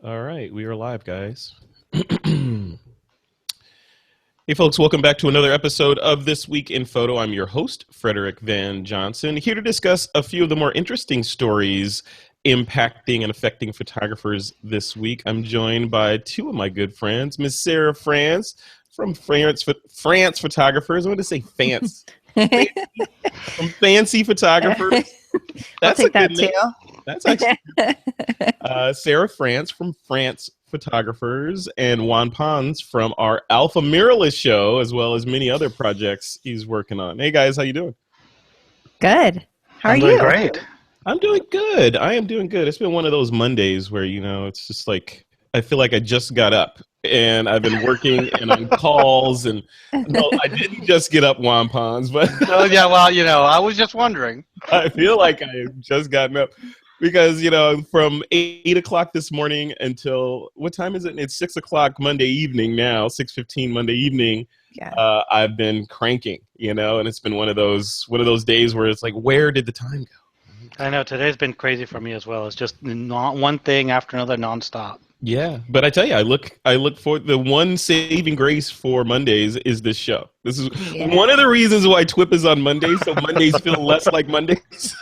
All right, we are live, guys. Hey, folks, welcome back to another episode of This Week in Photo. I'm your host, Frederick Van Johnson, here to discuss a few of the more interesting stories impacting and affecting photographers this week. I'm joined by two of my good friends, Miss Sarah France from France Photographers. I'm going to say Fancy. From Fancy Photographers. I'll take that too. That's actually Sarah France from France Photographers, and Juan Pons from our Alpha Mirrorless show, as well as many other projects he's working on. Hey guys, how you doing? Good. How are you? I'm doing great. I'm doing good. I am doing good. It's been one of those Mondays where, it's just like I feel like I just got up and I've been working and on calls, and no, I didn't just get up, Juan Pons, but Oh yeah, well, I was just wondering. I feel like I've just gotten up. Because, from 8 o'clock this morning until, what time is it? It's 6 o'clock Monday evening now, 6:15 Monday evening. Yeah. I've been cranking, and it's been one of those days where it's like, where did the time go? I know, today's been crazy for me as well. It's just not one thing after another nonstop. Yeah, but I tell you, I look for the one saving grace for Mondays is this show. This is one of the reasons why TWiP is on Mondays, so Mondays feel less like Mondays.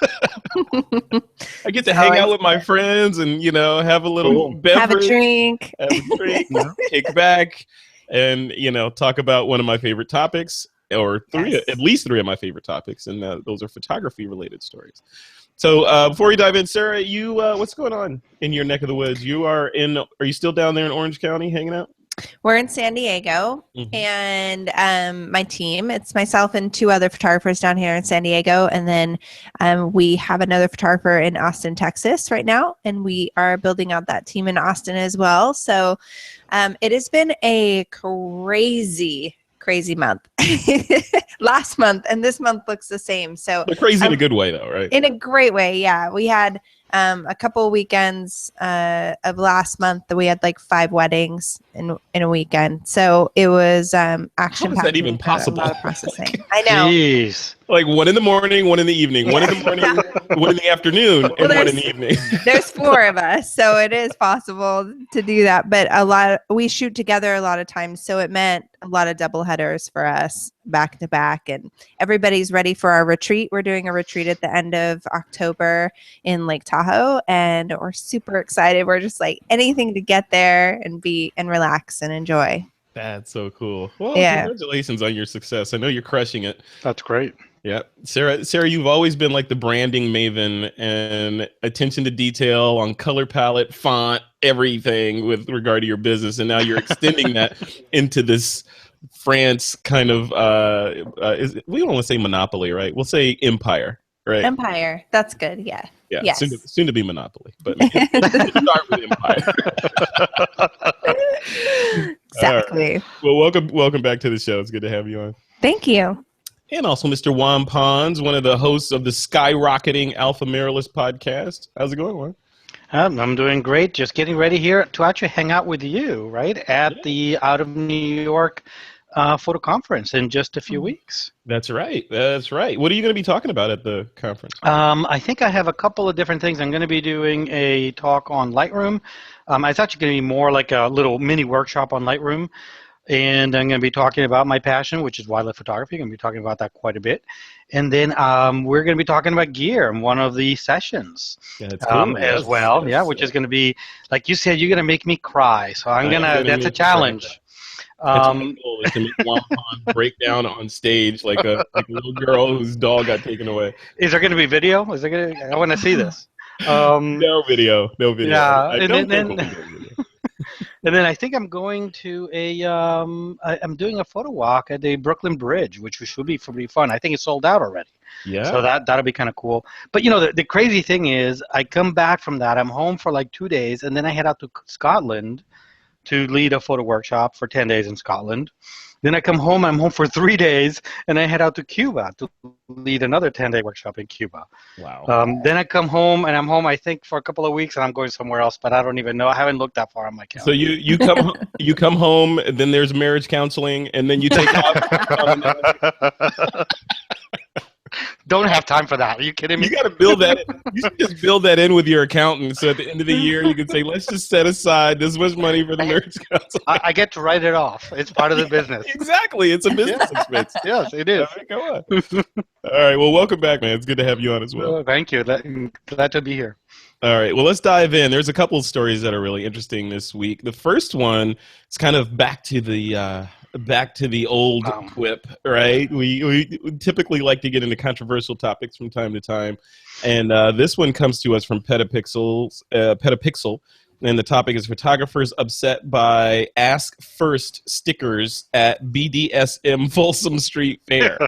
I get to hang out with my friends and have a little beverage, have a drink, kick back, and talk about one of my favorite topics, or at least three of my favorite topics, and those are photography related stories. So before we dive in, Sarah, you what's going on in your neck of the woods? Are you still down there in Orange County hanging out? We're in San Diego, and my team, it's myself and two other photographers down here in San Diego, and then we have another photographer in Austin, Texas right now, and we are building out that team in Austin as well. So it has been a crazy month last month, and this month looks the same. So but crazy in a good way, though, right? In a great way, yeah. We had a couple weekends of last month that we had like 5 weddings in a weekend. So it was action. How is that even possible? A lot of processing. I know. Jeez. Like 1 in the morning, 1 in the evening, 1 in the morning, 1 in the afternoon, and 1 in the evening. There's 4 of us, so it is possible to do that. But we shoot together a lot of times, so it meant a lot of double headers for us back to back. And everybody's ready for our retreat. We're doing a retreat at the end of October in Lake Tahoe, and we're super excited. We're just like anything to get there and relax and enjoy. That's so cool. Well, congratulations on your success. I know you're crushing it. That's great. Yeah. Sarah, you've always been like the branding maven and attention to detail on color palette, font, everything with regard to your business. And now you're extending that into this France kind of, we don't want to say monopoly, right? We'll say empire, right? Empire. That's good. Yeah. Yeah. Yes. Soon to be monopoly, but let's start with empire. Exactly. Right. Well, welcome back to the show. It's good to have you on. Thank you. And also Mr. Juan Pons, one of the hosts of the skyrocketing Alpha Mirrorless podcast. How's it going, Juan? I'm doing great. Just getting ready here to actually hang out with you, right, at the Out of New York photo conference in just a few weeks. That's right. That's right. What are you going to be talking about at the conference? I think I have a couple of different things. I'm going to be doing a talk on Lightroom. It's actually going to be more like a little mini workshop on Lightroom. And I'm going to be talking about my passion, which is wildlife photography. I'm going to be talking about that quite a bit. And then we're going to be talking about gear in one of the sessions as well. Yeah, which is going to be, like you said, you're going to make me cry. So that's a challenge. My goal is to make Juan Pons break down on stage like a little girl whose dog got taken away. Is there going to be video? I want to see this. No video. Yeah, and then I think I'm going to I'm doing a photo walk at the Brooklyn Bridge, which should be pretty fun. I think it's sold out already. Yeah. So that'll be kind of cool. But the crazy thing is, I come back from that. I'm home for like 2 days, and then I head out to Scotland to lead a photo workshop for 10 days in Scotland. Then I come home. I'm home for 3 days, and I head out to Cuba to lead another 10-day workshop in Cuba. Wow. Then I come home, and I'm home, I think, for a couple of weeks, and I'm going somewhere else, but I don't even know. I haven't looked that far on my calendar. So you come home, and then there's marriage counseling, and then you take off. Don't have time for that. Are you kidding me? You got to build that. You should just build that in with your accountant. So at the end of the year, you can say, "Let's just set aside this much money for the Nerds Council." I get to write it off. It's part of the business. Exactly, it's a business expense. Yes, it is. Come on. All right. Well, welcome back, man. It's good to have you on as well. Thank you. Glad to be here. All right. Well, let's dive in. There's a couple of stories that are really interesting this week. The first one is kind of back to the old TWiP, right? We typically like to get into controversial topics from time to time, and this one comes to us from Petapixel, and the topic is photographers upset by Ask First stickers at BDSM Folsom Street Fair.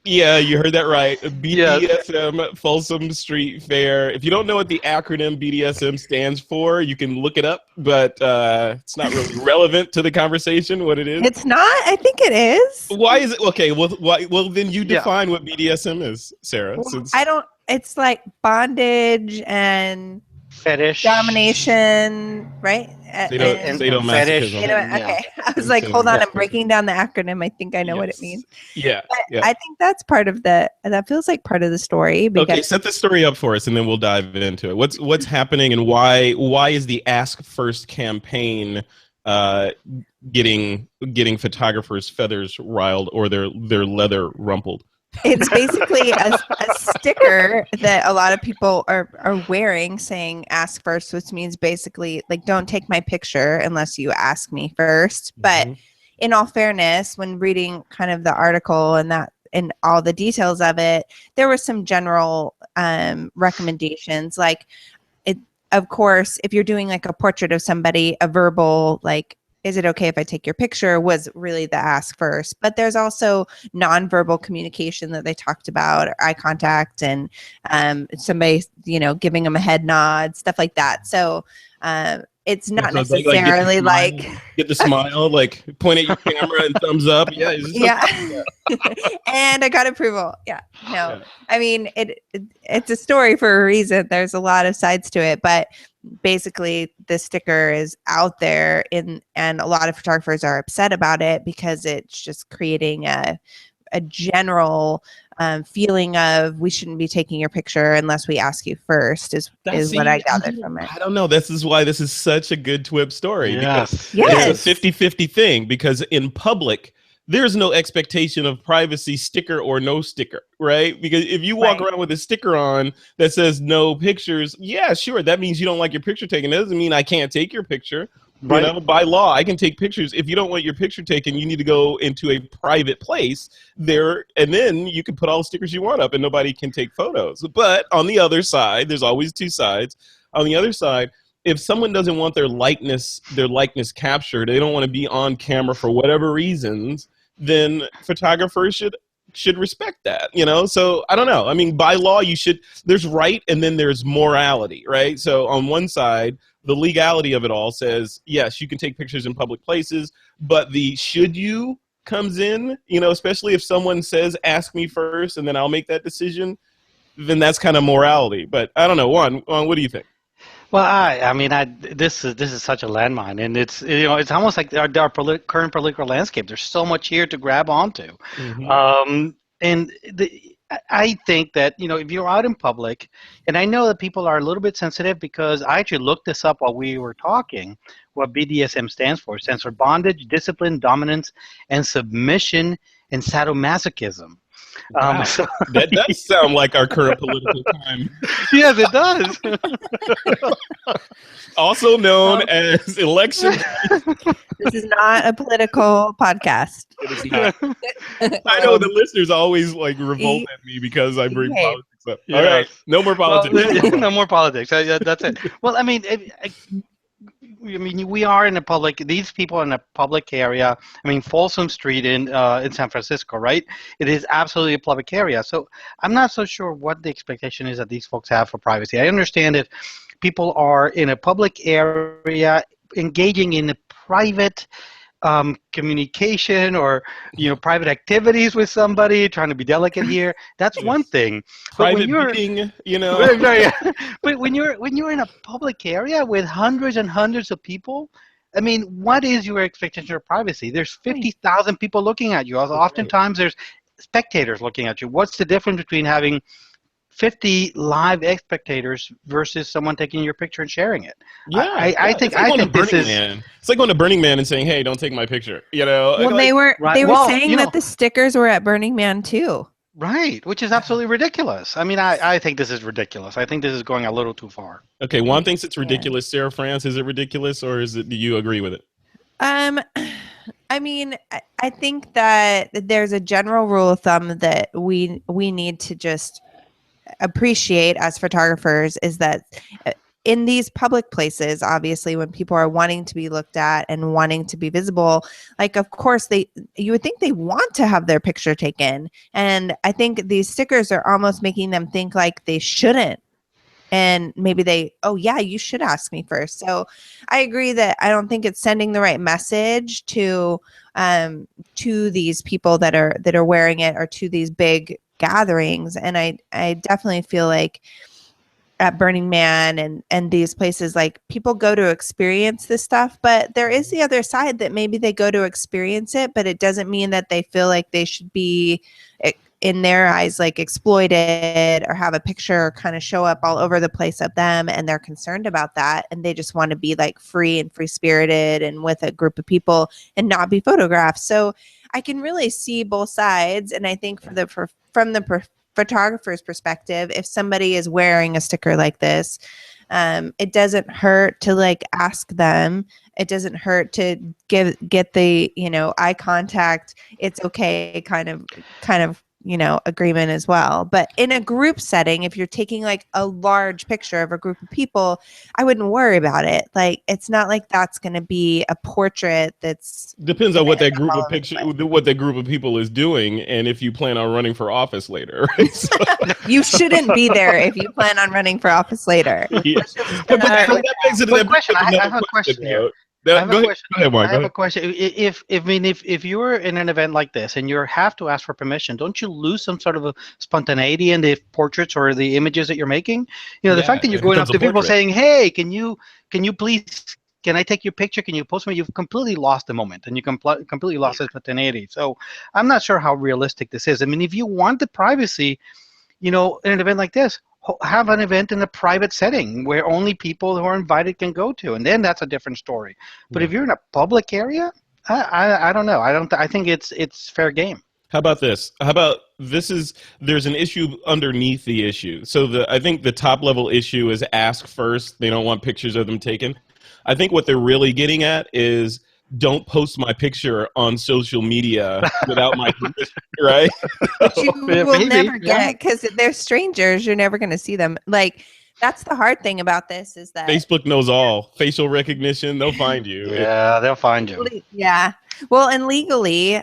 Yeah, you heard that right. BDSM Folsom Street Fair. If you don't know what the acronym BDSM stands for, you can look it up, but it's not really relevant to the conversation what it is. It's not? I think it is. Why is it? Okay, well then you define what BDSM is, Sarah. Well, I don't, it's like bondage and fetish, domination, right? Sadomasochism. Okay, I was like, hold on, I'm breaking down the acronym. I think I know what it means. Yeah, but I think that's part of that feels like part of the story. Okay, set the story up for us, and then we'll dive into it. What's happening, and why is the Ask First campaign getting photographers' feathers riled or their leather rumpled? It's basically a sticker that a lot of people are wearing saying "Ask First," which means basically like don't take my picture unless you ask me first. But in all fairness, when reading kind of the article and all the details of it, there were some general recommendations. Like, of course, if you're doing like a portrait of somebody, a verbal like, is it okay if I take your picture, was really the ask first. But there's also nonverbal communication that they talked about, or eye contact, and somebody, giving them a head nod, stuff like that. So it's not necessarily get the smile, like point at your camera and thumbs up. Yeah. And I got approval. Yeah. No, yeah. I mean, it's a story for a reason. There's a lot of sides to it, but basically the sticker is out there and a lot of photographers are upset about it because it's just creating a general feeling of we shouldn't be taking your picture unless we ask you first is what I gathered from it. I don't know. This is why this is such a good TWiP story. Yes. It's a 50-50 thing because in public, there's no expectation of privacy, sticker or no sticker, right? Because if you walk around with a sticker on that says no pictures, yeah, sure, that means you don't like your picture taken. It doesn't mean I can't take your picture. Right. You know, by law, I can take pictures. If you don't want your picture taken, you need to go into a private place there, and then you can put all the stickers you want up, and nobody can take photos. But on the other side, there's always two sides. On the other side, if someone doesn't want their likeness captured, they don't want to be on camera for whatever reasons, then photographers should respect that, So I don't know. I mean, by law, there's right and then there's morality, right? So on one side, the legality of it all says, yes, you can take pictures in public places, but the should you comes in, especially if someone says, ask me first and then I'll make that decision, then that's kind of morality. But I don't know. Juan, what do you think? Well, this is such a landmine, and it's almost like our current political landscape. There's so much here to grab onto, I think that if you're out in public, and I know that people are a little bit sensitive because I actually looked this up while we were talking. What BDSM stands for? It stands for bondage, discipline, dominance, and submission, and sadomasochism. Wow. That does sound like our current political time. Yes, it does. Also known as election. This is not a political podcast. It is not. I know the listeners always revolt at me because I bring politics up. Yes. All right, no more politics. Well, no more politics. That's it. Well, I mean, we are in a public. These people are in a public area. I mean, Folsom Street in San Francisco, right? It is absolutely a public area. So I'm not so sure what the expectation is that these folks have for privacy. I understand if people are in a public area engaging in a private communication or private activities with somebody, trying to be delicate here, that's one thing. But private meeting, But when you're in a public area with hundreds and hundreds of people, I mean, what is your expectation of privacy? There's 50,000 people looking at you. Oftentimes there's spectators looking at you. What's the difference between having 50 live spectators versus someone taking your picture and sharing it? I think this is. It's like going to Burning Man and saying, "Hey, don't take my picture." You know. Well, like, they were saying that the stickers were at Burning Man too. Right, which is absolutely ridiculous. I mean, I think this is ridiculous. I think this is going a little too far. Okay, Juan thinks it's ridiculous. Sarah France, is it ridiculous, or is it? Do you agree with it? I mean, I think that there's a general rule of thumb that we need to just appreciate as photographers is that in these public places, obviously, when people are wanting to be looked at and wanting to be visible, like, of course, you would think they want to have their picture taken. And I think these stickers are almost making them think like they shouldn't. And maybe oh yeah, you should ask me first. So I agree that I don't think it's sending the right message to these people that are wearing it, or to these big gatherings. And I definitely feel like at Burning Man and these places, like, people go to experience this stuff, but there is the other side that maybe they go to experience it, but it doesn't mean that they feel like they should be, in their eyes, like, exploited or have a picture kind of show up all over the place of them, and they're concerned about that, and they just want to be like free and free spirited and with a group of people and not be photographed. So I can really see both sides, and I think from the photographer's perspective, if somebody is wearing a sticker like this, it doesn't hurt to, like, ask them. It doesn't hurt to get the, eye contact. It's okay kind of agreement as well. But in a group setting, if you're taking like a large picture of a group of people, I wouldn't worry about it. Like, it's not like that's going to be a portrait that's depends on what that group of people is doing, and if you plan on running for office later. Right? So. You shouldn't be there if you plan on running for office later. Yeah. I have a question here. I have a question. If you're in an event like this and you have to ask for permission, don't you lose some sort of a spontaneity in the portraits or the images that you're making? The fact that you're going up to people saying, "Hey, can you please, can I take your picture? Can you post me?" You've completely lost the moment, and you completely lost the spontaneity. So I'm not sure how realistic this is. I mean, if you want the privacy, in an event like this, have an event in a private setting where only people who are invited can go to, and then that's a different story. But if you're in a public area, I don't know. I think it's fair game. How about this? There's an issue underneath the issue. So I think the top level issue is ask first. They don't want pictures of them taken. I think what they're really getting at is, don't post my picture on social media without my permission, right? But you will never get it because they're strangers. You're never going to see them. Like, that's the hard thing about this, is that Facebook knows all. Facial recognition, they'll find you. Yeah, they'll find you. Yeah. Well, and legally,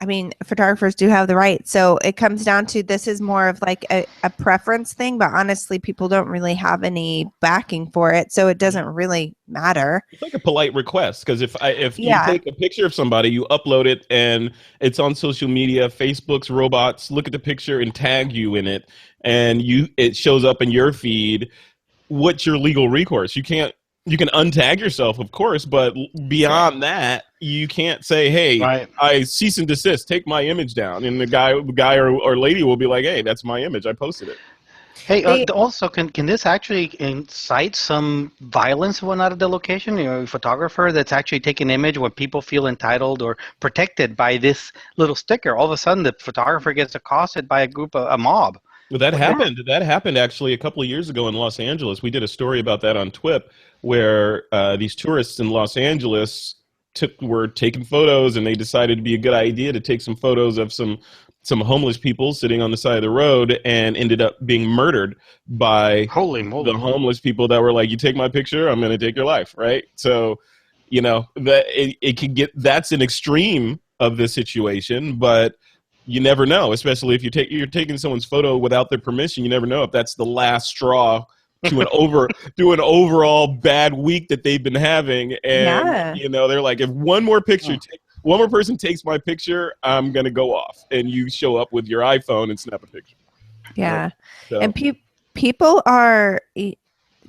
I mean, photographers do have the right. So it comes down to, this is more of like a preference thing, but honestly, people don't really have any backing for it. So it doesn't really matter. It's like a polite request, because if you take a picture of somebody, you upload it and it's on social media, Facebook's robots look at the picture and tag you in it, and it shows up in your feed. What's your legal recourse? You can untag yourself, of course, but beyond that, you can't say, "Hey, right, I cease and desist, take my image down." And the guy or lady will be like, "Hey, that's my image, I posted it." Hey, also, can this actually incite some violence when out of the location? A photographer that's actually taking an image when people feel entitled or protected by this little sticker, all of a sudden the photographer gets accosted by a mob. Well, that happened. That happened actually a couple of years ago in Los Angeles. We did a story about that on TWiP, where these tourists in Los Angeles were taking photos, and they decided it'd be a good idea to take some photos of some homeless people sitting on the side of the road, and ended up being murdered by the homeless people that were like, "You take my picture, I'm going to take your life," right? So, that it could get, that's an extreme of the situation, but you never know, especially if you're taking someone's photo without their permission. You never know if that's the last straw to an overall bad week that they've been having. And they're like, if one more person takes my picture, I'm gonna go off. And you show up with your iPhone and snap a picture. Yeah, right? So. And people are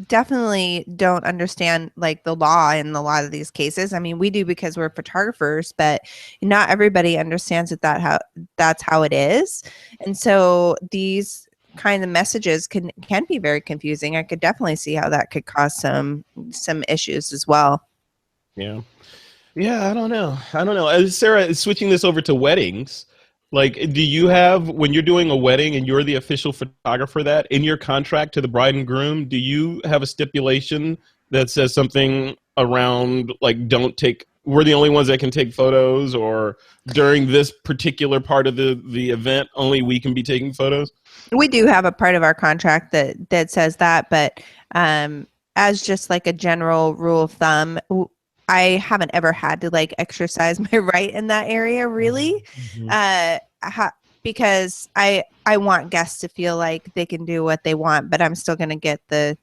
definitely don't understand like the law in a lot of these cases. I mean, we do because we're photographers, but not everybody understands that's how it is. And so these kind of messages can be very confusing. I could definitely see how that could cause some issues as well. Yeah. Yeah, I don't know. Sarah, switching this over to weddings, like, do you have, when you're doing a wedding and you're the official photographer, that in your contract to the bride and groom, do you have a stipulation that says something around, like, we're the only ones that can take photos, or during this particular part of the event, only we can be taking photos? We do have a part of our contract that says that, but as just like a general rule of thumb, I haven't ever had to like exercise my right in that area, really, because I want guests to feel like they can do what they want, but I'm still going to get the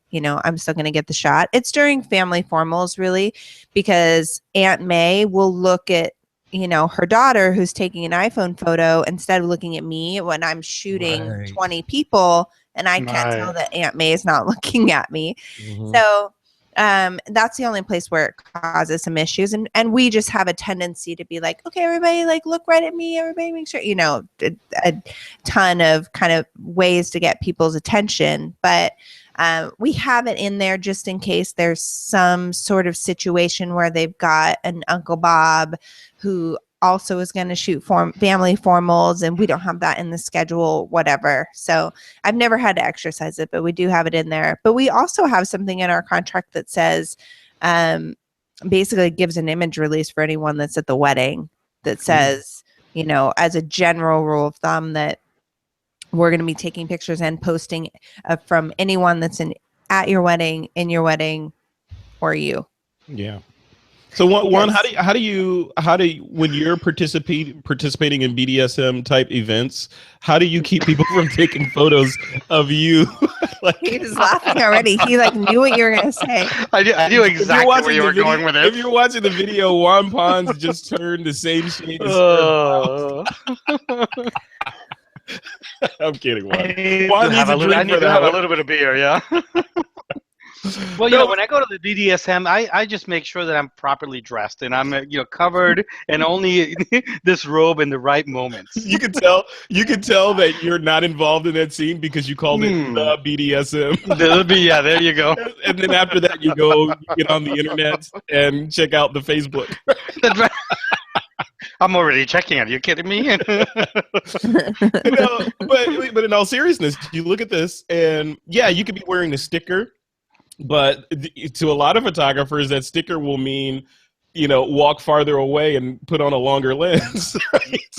shot. It's during family formals, really, because Aunt May will look at, her daughter who's taking an iPhone photo instead of looking at me when I'm shooting 20 people, and I can't tell that Aunt May is not looking at me. So that's the only place where it causes some issues, and we just have a tendency to be like, okay, everybody, like, look right at me, everybody make sure, a ton of kind of ways to get people's attention, but we have it in there just in case there's some sort of situation where they've got an Uncle Bob who also is going to shoot family formals, and we don't have that in the schedule, whatever. So I've never had to exercise it, but we do have it in there. But we also have something in our contract that says, basically gives an image release for anyone that's at the wedding that says, as a general rule of thumb, that we're going to be taking pictures and posting from anyone that's at your wedding, in your wedding, or you. Yeah. So how do you when you're participating in BDSM type events, how do you keep people from taking photos of you? Like, he's laughing already. He like knew what you were gonna say. I knew exactly where you were going with it. If you're watching the video, Juan Pons just turned the same shade as I'm kidding. Juan I need to have a little bit of beer, yeah. Well, when I go to the BDSM, I just make sure that I'm properly dressed and I'm covered and only this robe in the right moments. You can tell that you're not involved in that scene because you called it the BDSM. There you go. And then after that, you get on the internet and check out the Facebook. I'm already checking it. Are you kidding me? But in all seriousness, you look at this and you could be wearing the sticker. But to a lot of photographers, that sticker will mean, walk farther away and put on a longer lens. Right?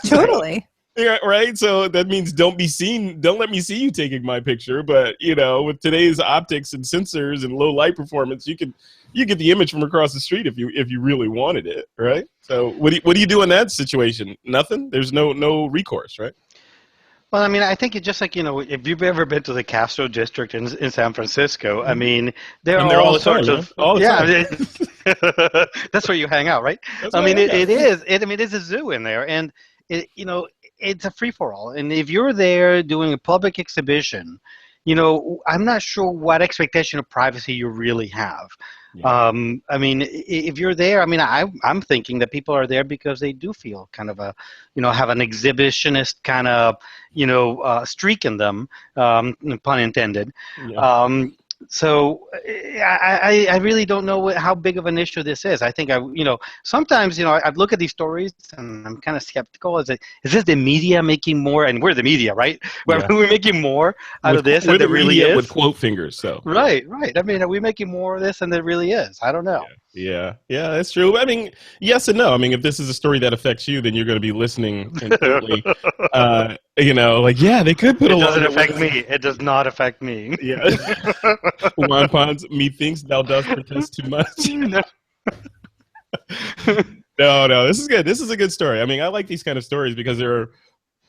Totally. Yeah, right. So that means don't let me see you taking my picture. But with today's optics and sensors and low light performance, you get the image from across the street if you really wanted it, right? So what do you do in that situation? Nothing. There's no recourse, right? Well, I mean, I think it's just like, if you've ever been to the Castro district in San Francisco, I mean, there are all sorts of... That's where you hang out, right? I mean, it is a zoo in there, and, it's a free-for-all. And if you're there doing a public exhibition, I'm not sure what expectation of privacy you really have. Yeah. I mean, if you're there, I mean, I'm thinking that people are there because they do feel kind of have an exhibitionist kind of, streak in them, pun intended. Yeah. So I really don't know how big of an issue this is. I think sometimes I look at these stories and I'm kind of skeptical. Is this the media making more? And we're the media, right? Yeah. We're making more out of this than there really is. With quote fingers, so right. I mean, are we making more of this than there really is? I don't know. Yeah, that's true. I mean, yes and no. I mean, if this is a story that affects you, then you're going to be listening intently. They could put it doesn't affect me. It does not affect me. Yeah. Juan Pons, methinks thou dost protest too much. No, this is good. This is a good story. I mean, I like these kind of stories because they're,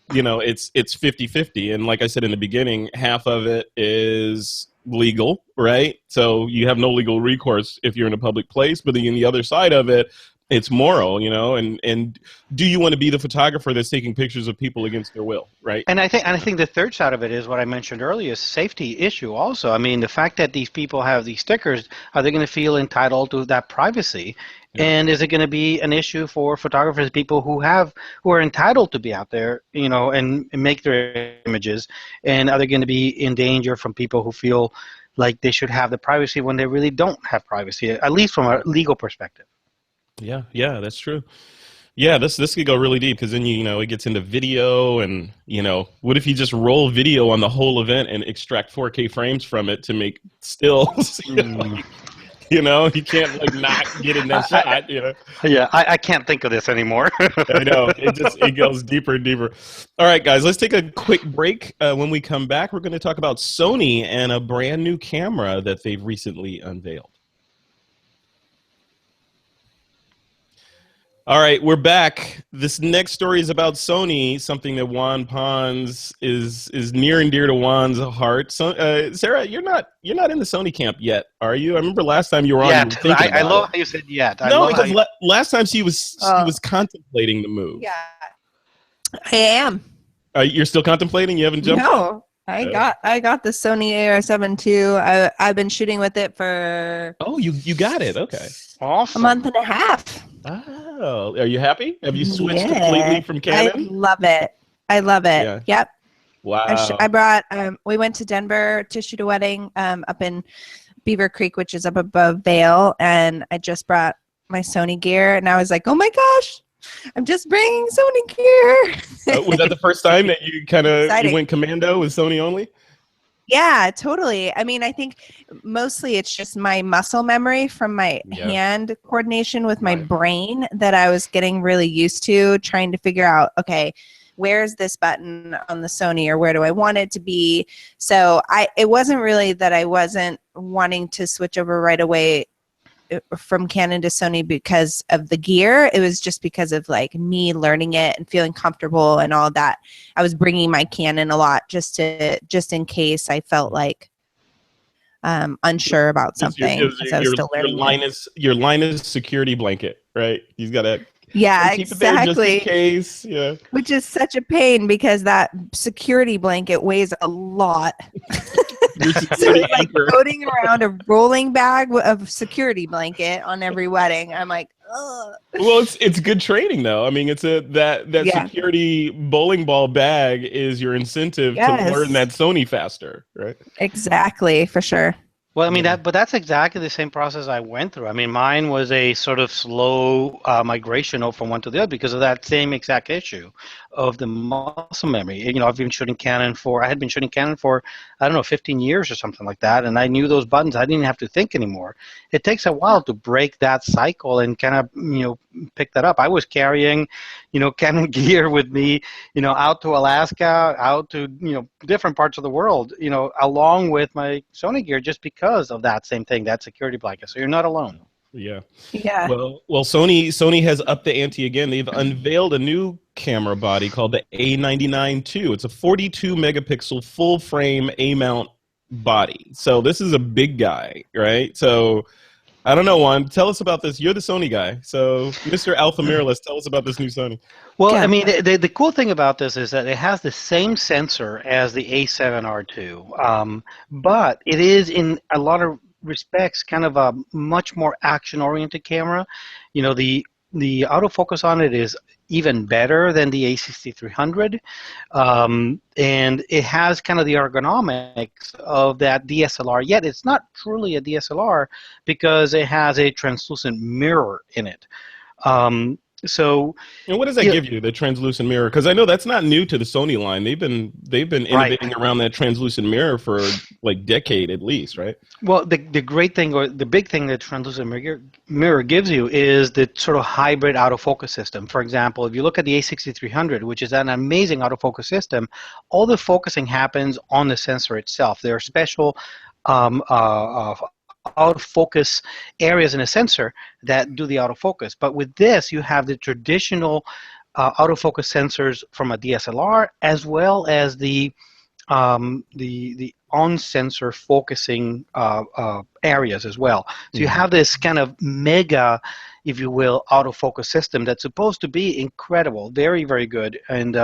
it's 50-50. And like I said in the beginning, half of it is legal, right? So you have no legal recourse if you're in a public place. But then the other side of it, It's moral, you know, and do you want to be the photographer that's taking pictures of people against their will, right? And I think the third side of it is what I mentioned earlier, is safety issue also. I mean, the fact that these people have these stickers, are they going to feel entitled to that privacy? Yeah. And is it going to be an issue for photographers, people who are entitled to be out there, you know, and make their images, and are they going to be in danger from people who feel like they should have the privacy when they really don't have privacy, at least from a legal perspective? Yeah, that's true. Yeah, this could go really deep, because then you know it gets into video, and you know, what if you just roll video on the whole event and extract 4K frames from it to make stills? You know, you can't like not get in that shot. You know. Yeah, I can't think of this anymore. I know, it goes deeper and deeper. All right, guys, let's take a quick break. When we come back, we're going to talk about Sony and a brand new camera that they've recently unveiled. All right, we're back. This next story is about Sony, something that Juan Pons is near and dear to Juan's heart. So, Sarah, you're not in the Sony camp yet, are you? I remember last time you were on. Yet. I love how you said yet. No, because last time she was contemplating the move. Yeah, I am. You're still contemplating? You haven't jumped? No, I got the Sony AR7 II. I've been shooting with it for. Oh, you got it. Okay. Awesome. A month and a half. Oh, are you happy? Have you switched completely from Canon? I love it. Yeah. Yep. Wow. I brought. We went to Denver to shoot a wedding up in Beaver Creek, which is up above Vail, and I just brought my Sony gear, and I was like, oh my gosh, I'm just bringing Sony gear. Was that the first time that you you went commando with Sony only? Yeah, totally. I mean, I think mostly it's just my muscle memory from my hand coordination with my brain that I was getting really used to, trying to figure out, okay, where's this button on the Sony, or where do I want it to be? So it wasn't really that I wasn't wanting to switch over right away from Canon to Sony because of the gear. It was just because of like me learning it and feeling comfortable and all that. I was bringing my Canon a lot just in case I felt like unsure about something. I was still learning your Linus security blanket, right? You've got to exactly. Just in case, yeah. Which is such a pain because that security blanket weighs a lot. So it's like floating around a rolling bag of security blanket on every wedding. I'm like, ugh. Well, it's good training though. I mean, it's that security bowling ball bag is your incentive to learn that Sony faster, right? Exactly, for sure. Well, I mean, that's exactly the same process I went through. I mean, mine was a sort of slow migration from one to the other because of that same exact issue of the muscle memory. You know, I had been shooting Canon for, I don't know, 15 years or something like that, and I knew those buttons. I didn't have to think anymore. It takes a while to break that cycle and kind of, pick that up. I was carrying, Canon gear with me, out to Alaska, out to, different parts of the world, along with my Sony gear just because of that same thing, that security blanket. So you're not alone. Yeah. Well, Sony has upped the ante again. They've unveiled a new camera body called the A99 II. It's a 42 megapixel full frame A mount body. So this is a big guy, right? So I don't know, Juan. Tell us about this. You're the Sony guy. So Mr. Alpha Mirrorless, tell us about this new Sony. Well, I mean, the cool thing about this is that it has the same sensor as the A7R II, but it is in a lot of respects kind of a much more action-oriented camera. The autofocus on it is even better than the A6300, and it has kind of the ergonomics of that DSLR, yet it's not truly a DSLR because it has a translucent mirror in it. So, and what does that give you, the translucent mirror? Because I know that's not new to the Sony line. They've been innovating around that translucent mirror for like a decade at least, right? Well, the great thing, or the big thing that translucent mirror gives you is the sort of hybrid autofocus system. For example, if you look at the A6300, which is an amazing autofocus system, all the focusing happens on the sensor itself. There are special autofocus areas in a sensor that do the autofocus. But with this, you have the traditional autofocus sensors from a DSLR, as well as the on sensor focusing areas as well. So you have this kind of mega, if you will, autofocus system that's supposed to be incredible, very, very good, and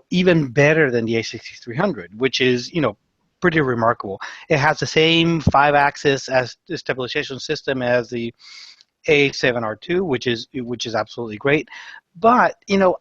even better than the A6300, which is pretty remarkable. It has the same 5-axis as stabilization system as the A7R2, which is absolutely great. But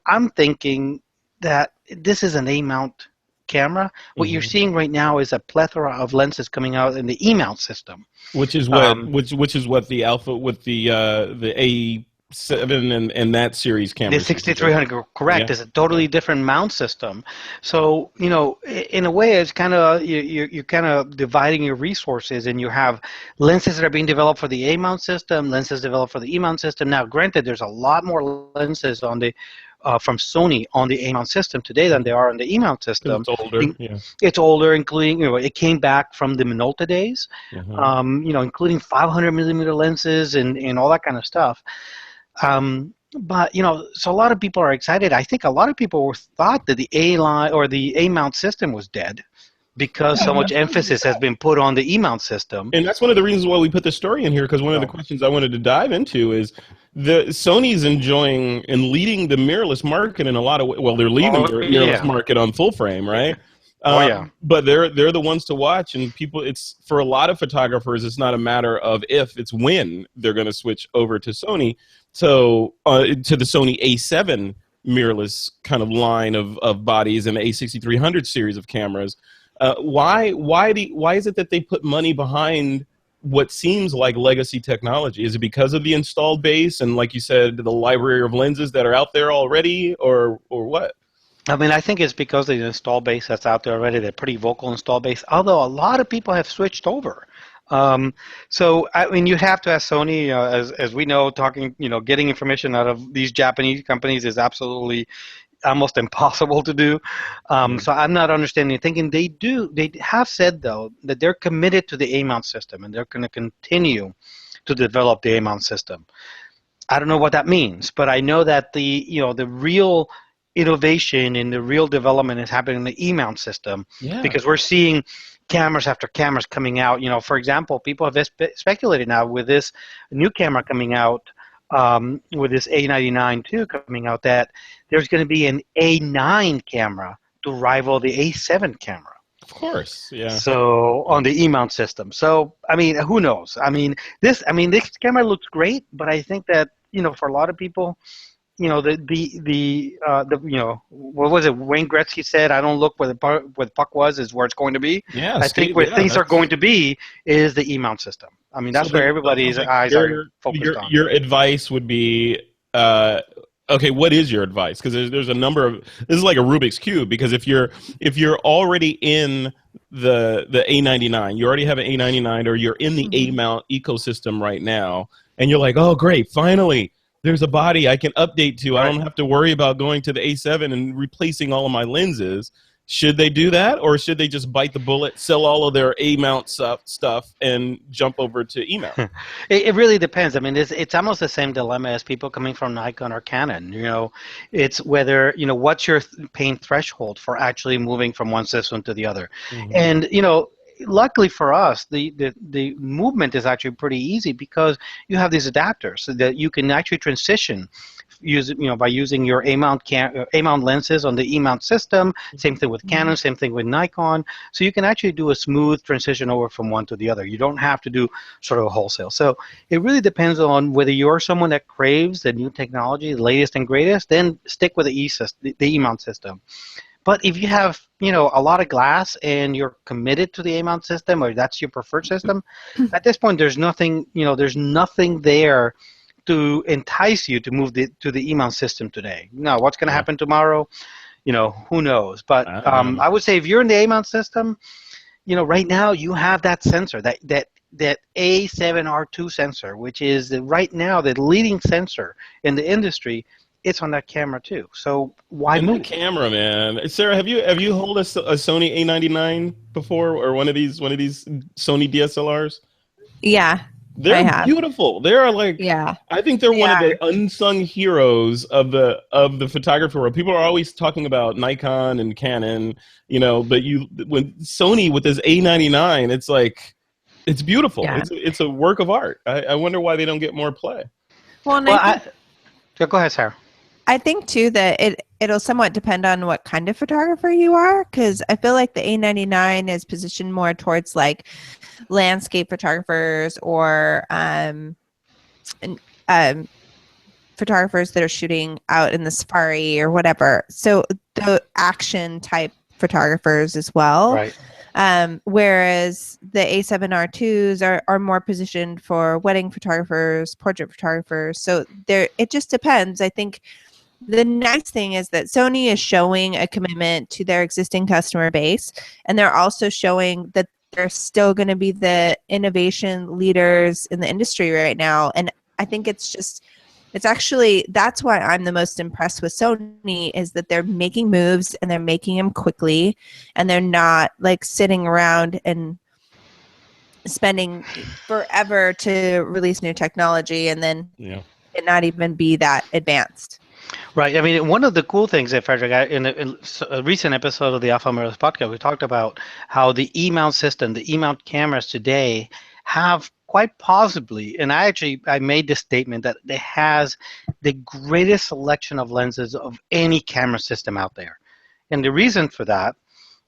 I'm thinking that this is an A-mount camera. What you're seeing right now is a plethora of lenses coming out in the E-mount system, which is what which is what the Alpha with the A7 and that series camera. The 6300, correct, is a totally different mount system. So in a way, it's kind of you're kind of dividing your resources, and you have lenses that are being developed for the A-mount system, lenses developed for the E-mount system. Now, granted, there's a lot more lenses on the from Sony on the A-mount system today than there are on the E-mount system. It's older. It's older, including it came back from the Minolta days, including 500 millimeter lenses and all that kind of stuff. But so a lot of people are excited. I think a lot of people thought that the A-line or the A-mount system was dead, because so much emphasis has been put on the E-mount system. And that's one of the reasons why we put this story in here, because one of the questions I wanted to dive into is Sony's enjoying and leading the mirrorless market in a lot of ways. Well, they're leading the mirrorless market on full frame, right? But they're the ones to watch, and people. It's for a lot of photographers. It's not a matter of if, it's when they're going to switch over to Sony. So to the Sony A7 mirrorless kind of line of bodies and the A6300 series of cameras. Why is it that they put money behind what seems like legacy technology? Is it because of the installed base and, like you said, the library of lenses that are out there already, or what? I mean, I think it's because of the install base that's out there already. They're pretty vocal install base, although a lot of people have switched over. So I mean, you have to ask Sony, as we know, getting information out of these Japanese companies is absolutely almost impossible to do. So I'm not understanding, thinking they have said, though, that they're committed to the A-mount system, and they're going to continue to develop the A-mount system. I don't know what that means, but I know that the real innovation and the real development is happening in the E-mount system, because we're seeing cameras after cameras coming out. For example, people have speculated now with this new camera coming out, with this A99 too coming out, that there's going to be an A9 camera to rival the A7 camera. Of course, yeah. So on the E-mount system. So I mean, who knows? I mean, this camera looks great, but I think that for a lot of people, what was it? Wayne Gretzky said, "I don't look where the puck was, is where it's going to be." Yeah, I think where things are going to be is the E-mount system. I mean, that's where everybody's eyes are focused on. Your advice would be, okay, what is your advice? Because there's a number of, this is like a Rubik's Cube, because if you're already in the A99, you already have an A99, or you're in the A-mount ecosystem right now, and you're like, oh, great, finally, there's a body I can update to. I don't have to worry about going to the A7 and replacing all of my lenses. Should they do that, or should they just bite the bullet, sell all of their A-mount stuff, and jump over to E-mount? It really depends. I mean, it's almost the same dilemma as people coming from Nikon or Canon. It's whether, what's your pain threshold for actually moving from one system to the other. And, luckily for us, the movement is actually pretty easy, because you have these adapters so that you can actually transition by using your A-mount lenses on the E-mount system. Same thing with Canon, same thing with Nikon. So you can actually do a smooth transition over from one to the other. You don't have to do sort of a wholesale. So it really depends on whether you're someone that craves the new technology, the latest and greatest, then stick with the E-mount system. But if you have, a lot of glass and you're committed to the A-mount system, or that's your preferred system, at this point there's nothing there to entice you to move to the E-mount system today. Now, what's going to happen tomorrow? Who knows? But I would say if you're in the A-mount system, right now you have that sensor, that A7R2 sensor, which is right now the leading sensor in the industry. It's on that camera too. So why move? The camera, man. Sarah, have you held a Sony A99 before, or one of these Sony DSLRs? Yeah. They're beautiful. They're like, yeah, I think they're one of the unsung heroes of the photography world. People are always talking about Nikon and Canon, you know, but when Sony with this A99, it's like, it's beautiful. Yeah. It's a work of art. I wonder why they don't get more play. Well, go ahead, Sarah. I think too that it'll somewhat depend on what kind of photographer you are, because I feel like the A99 is positioned more towards like landscape photographers or photographers that are shooting out in the safari or whatever. So the action type photographers as well. Right. Whereas the A7R2s are more positioned for wedding photographers, portrait photographers. So it just depends. I think the nice thing is that Sony is showing a commitment to their existing customer base, and they're also showing that they're still going to be the innovation leaders in the industry right now. And I think it's actually, that's why I'm the most impressed with Sony, is that they're making moves and they're making them quickly, and they're not like sitting around and spending forever to release new technology and then it not even be that advanced. Right. I mean, one of the cool things that Frederick, in a recent episode of the Alpha Mirrorless podcast, we talked about how the E-mount system, the E-mount cameras today have quite possibly, and I made this statement, that it has the greatest selection of lenses of any camera system out there. And the reason for that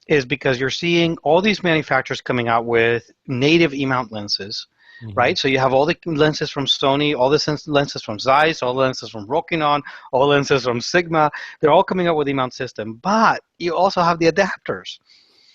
is because you're seeing all these manufacturers coming out with native E-mount lenses. Mm-hmm. Right, so you have all the lenses from Sony, all the lenses from Zeiss, all the lenses from Rokinon, all the lenses from Sigma. They're all coming out with E-mount system, but you also have the adapters.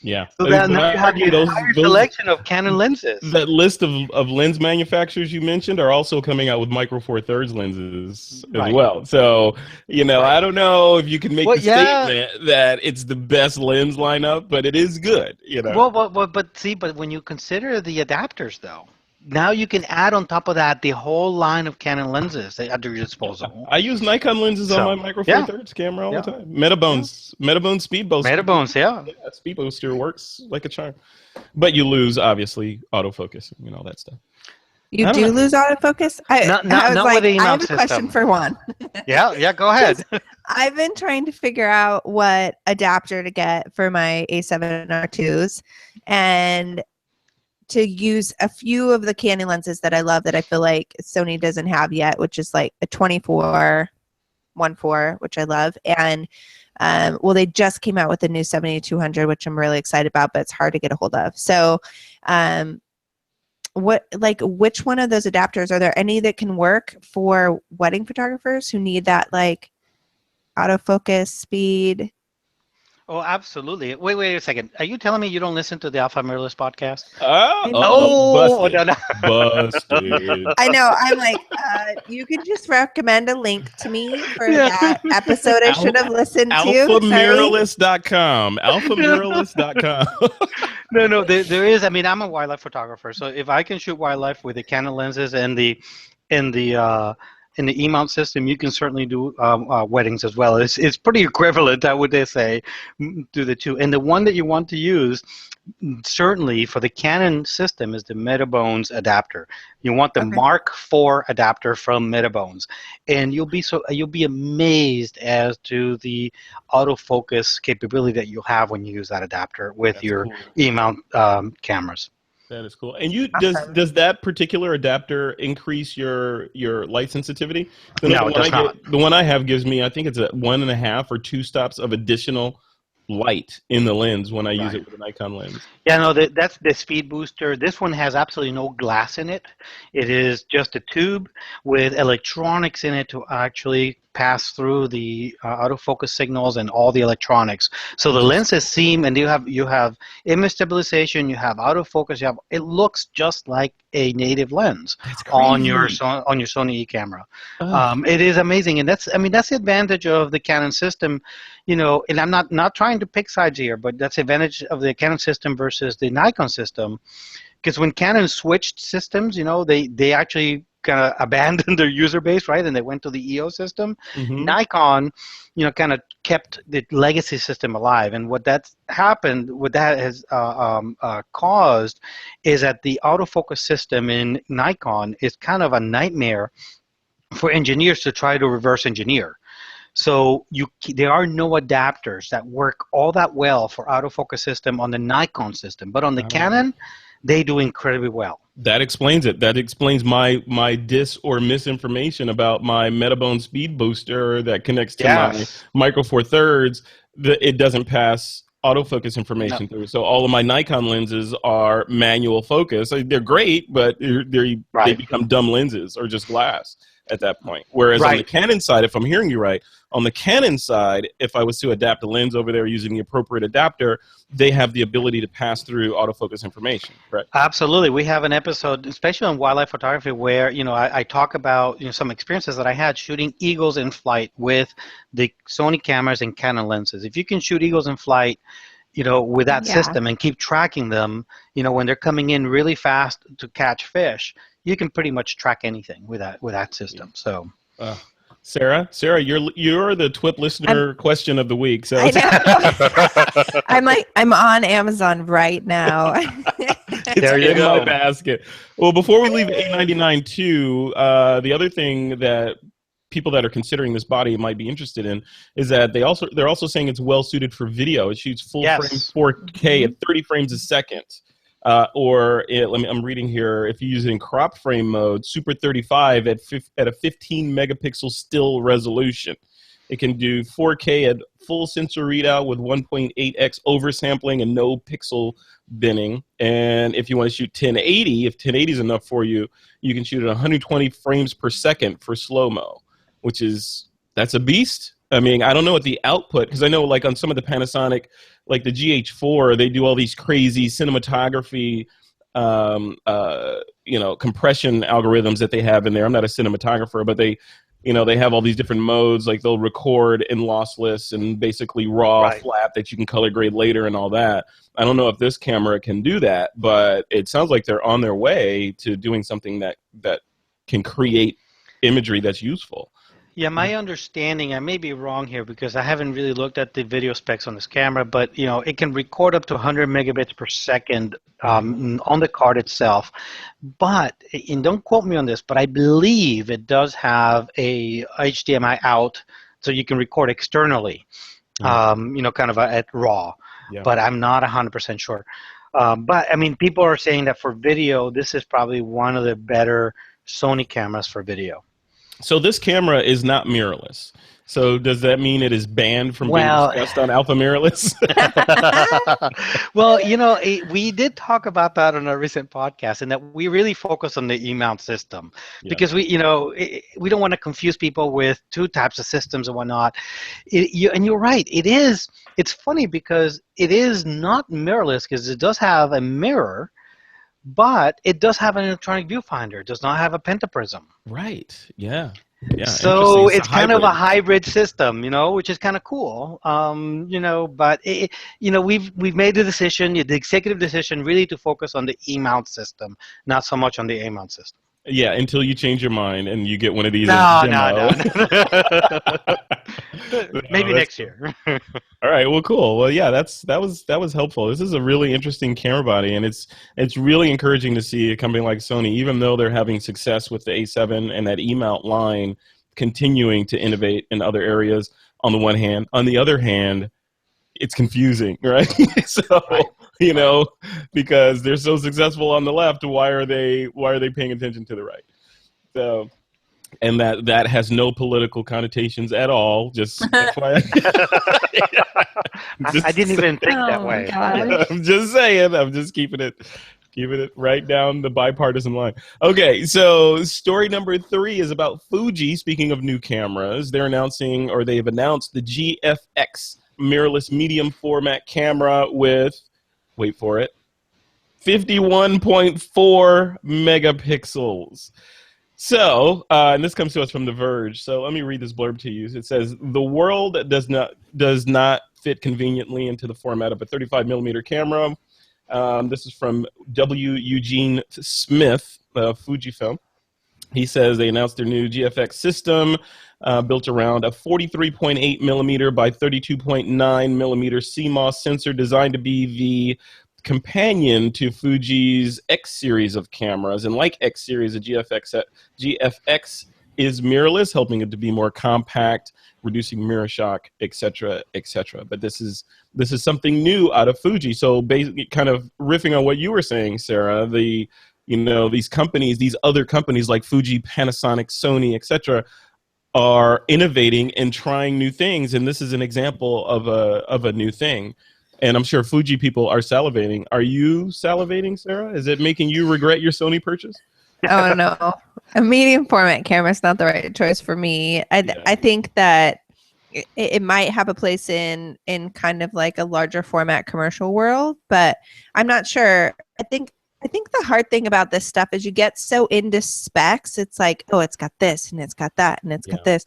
Yeah. So now you have the entire selection of Canon lenses. That list of lens manufacturers you mentioned are also coming out with micro four thirds lenses as well. So, you know, I don't know if you can make the statement that it's the best lens lineup, but it is good. You know. But when you consider the adapters, though, now you can add on top of that the whole line of Canon lenses at your disposal. I use Nikon lenses on my micro four thirds camera all the time. Metabones speed booster. Speed booster works like a charm. But you lose, obviously, autofocus and all that stuff. You do lose autofocus? I have a question for Juan. Yeah, go ahead. I've been trying to figure out what adapter to get for my A7R2s, and to use a few of the Canon lenses that I love that I feel like Sony doesn't have yet, which is like a 24-1.4, which I love. And they just came out with a new 70-200, which I'm really excited about, but it's hard to get a hold of. So which one of those adapters, are there any that can work for wedding photographers who need that like autofocus speed? Oh, absolutely. Wait a second. Are you telling me you don't listen to the Alpha Mirrorless podcast? Busted. I know. I'm like, you could just recommend a link to me for that episode I should have listened to. AlphaMirrorless.com. AlphaMirrorless.com. No, there is. I mean, I'm a wildlife photographer, so if I can shoot wildlife with the Canon lenses and the E-mount system, you can certainly do weddings as well. It's pretty equivalent, I would say, to the two. And the one that you want to use, certainly for the Canon system, is the Metabones adapter. You want the Mark IV adapter from Metabones, and you'll be amazed as to the autofocus capability that you'll have when you use that adapter with your E-mount cameras. That is cool. And does that particular adapter increase your light sensitivity? No, it does not. The one I have gives me, I think it's 1.5 or 2 stops of additional light in the lens when I use it with a Nikon lens. Yeah, no, that's the speed booster. This one has absolutely no glass in it. It is just a tube with electronics in it to actually pass through the autofocus signals and all the electronics. So the lenses seem, and you have image stabilization, you have autofocus, it looks just like a native lens on your Sony E camera. It is amazing, and that's the advantage of the Canon system, and I'm not trying to pick sides here, but that's the advantage of the Canon system versus the Nikon system, because when Canon switched systems, they actually kind of abandoned their user base, right? And they went to the EOS system. Mm-hmm. Nikon, kind of kept the legacy system alive. And what that's happened, what that has caused, is that the autofocus system in Nikon is kind of a nightmare for engineers to try to reverse engineer. So there are no adapters that work all that well for autofocus system on the Nikon system, but on the Canon, they do incredibly well. That explains it. That explains my dis or misinformation about my Metabone speed booster that connects to my Micro Four Thirds. It doesn't pass autofocus information through. So all of my Nikon lenses are manual focus. They're great, but they become dumb lenses or just glass at that point. Whereas on the Canon side, if I'm hearing you right, on the Canon side, if I was to adapt a lens over there using the appropriate adapter, they have the ability to pass through autofocus information, correct? Absolutely. We have an episode, especially on wildlife photography, where I talk about some experiences that I had shooting eagles in flight with the Sony cameras and Canon lenses. If you can shoot eagles in flight, with that system and keep tracking them, when they're coming in really fast to catch fish, you can pretty much track anything with that system. So. Sarah, you're the TWiP listener question of the week. So I'm on Amazon right now. There you go. My basket. Well, before we leave A99 too, the other thing that people that are considering this body might be interested in is that they're also saying it's well suited for video. It shoots full frame 4K at 30 frames a second. I'm reading here, if you use it in crop frame mode, Super 35 at a 15 megapixel still resolution. It can do 4K at full sensor readout with 1.8x oversampling and no pixel binning. And if you want to shoot 1080, if 1080 is enough for you, you can shoot at 120 frames per second for slow-mo, that's a beast. I mean, I don't know what the output, because I know like on some of the Panasonic, like the GH4, they do all these crazy cinematography, compression algorithms that they have in there. I'm not a cinematographer, but they have all these different modes. Like they'll record in lossless and basically raw flat that you can color grade later and all that. I don't know if this camera can do that, but it sounds like they're on their way to doing something that can create imagery that's useful. Yeah, my understanding, I may be wrong here because I haven't really looked at the video specs on this camera, but it can record up to 100 megabits per second on the card itself. But, and don't quote me on this, but I believe it does have a HDMI out, so you can record externally, kind of at RAW. Yeah. But I'm not 100% sure. But I mean, people are saying that for video, this is probably one of the better Sony cameras for video. So this camera is not mirrorless. So does that mean it is banned from being discussed on Alpha Mirrorless? Well, we did talk about that on a recent podcast, and that we really focus on the E-mount system because we don't want to confuse people with two types of systems and whatnot. And you're right. It's funny because it is not mirrorless because it does have a mirror, but it does have an electronic viewfinder. It does not have a pentaprism. Right. Yeah. Yeah. So it's kind of a hybrid system, which is kind of cool. But we've made the decision, the executive decision, really to focus on the E-mount system, not so much on the A-mount system. Yeah, until you change your mind and you get one of these. No. Maybe next year. All right. Well, cool. Well, yeah, that was helpful. This is a really interesting camera body, and it's really encouraging to see a company like Sony, even though they're having success with the A7 and that E-mount line, continuing to innovate in other areas. On the one hand, on the other hand, it's confusing, right? Because they're so successful on the left, why are they paying attention to the right? So, and that has no political connotations at all. Just I didn't even think that way. I'm just saying. I'm just keeping it right down the bipartisan line. Okay, so story number 3 is about Fuji. Speaking of new cameras, they've announced the GFX mirrorless medium format camera with, wait for it, 51.4 megapixels. So, and this comes to us from The Verge. So let me read this blurb to you. It says, the world does not fit conveniently into the format of a 35 millimeter camera. This is from W. Eugene Smith, Fujifilm. He says they announced their new GFX system built around a 43.8 millimeter by 32.9 millimeter CMOS sensor designed to be the companion to Fuji's X series of cameras. And like X series, the GFX is mirrorless, helping it to be more compact, reducing mirror shock, etc., etc. But this is something new out of Fuji. So basically, kind of riffing on what you were saying, Sarah, these companies, these other companies like Fuji, Panasonic, Sony, etc., are innovating and trying new things, and this is an example of a new thing. And I'm sure Fuji people are salivating. Are you salivating, Sarah? Is it making you regret your Sony purchase? Oh no, a medium format camera is not the right choice for me. I think that it might have a place in kind of like a larger format commercial world, but I'm not sure. I think the hard thing about this stuff is you get so into specs. It's like, oh, it's got this and it's got that and it's got this,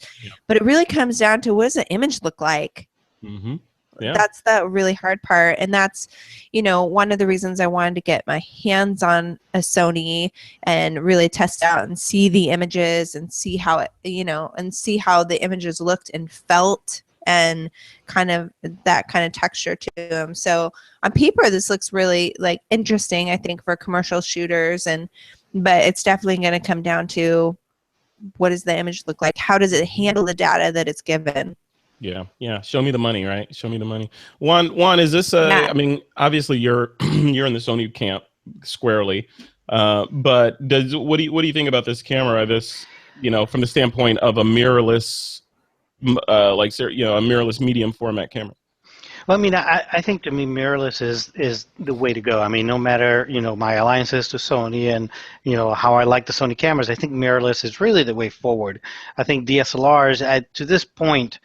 but it really comes down to, what does the image look like? Mm-hmm. Yeah. That's the really hard part. And that's, one of the reasons I wanted to get my hands on a Sony and really test out and see the images and see how it, and see how the images looked and felt and kind of that kind of texture to them. So on paper, this looks really like interesting, I think, for commercial shooters. But it's definitely going to come down to, what does the image look like? How does it handle the data that it's given? Yeah. Show me the money, right? Show me the money. Juan, is this I mean, obviously you're you're in the Sony camp squarely, but what do you think about this camera? This, from the standpoint of a mirrorless, a mirrorless medium format camera. Well, I mean, I think to me, mirrorless is the way to go. I mean, no matter, my alliances to Sony and, how I like the Sony cameras, I think mirrorless is really the way forward. I think DSLRs, to this point,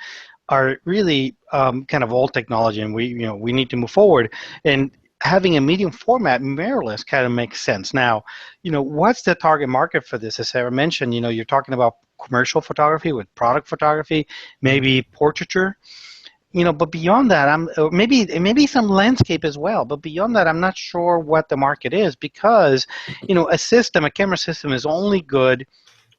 are really kind of old technology, and we need to move forward. And having a medium format mirrorless kind of makes sense. Now, what's the target market for this? As Sarah mentioned, you're talking about commercial photography with product photography, maybe portraiture. But beyond that, maybe some landscape as well. But beyond that, I'm not sure what the market is, because, a camera system is only good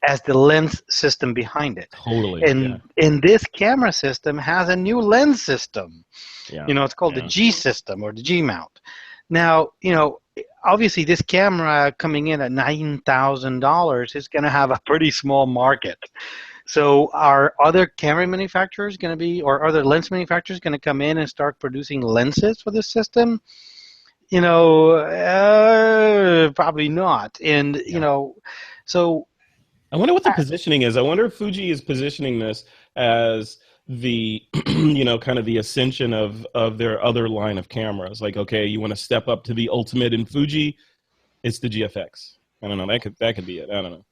as the lens system behind it. Totally. And this camera system has a new lens system. Yeah. It's called the G system, or the G mount. Now, obviously this camera coming in at $9,000 is going to have a pretty small market. So are other camera manufacturers going to be, or other lens manufacturers going to come in and start producing lenses for this system? Probably not. And, so I wonder what the positioning is. I wonder if Fuji is positioning this as the, kind of the ascension of their other line of cameras. Like, okay, you want to step up to the ultimate in Fuji, it's the GFX. I don't know. That could be it. I don't know.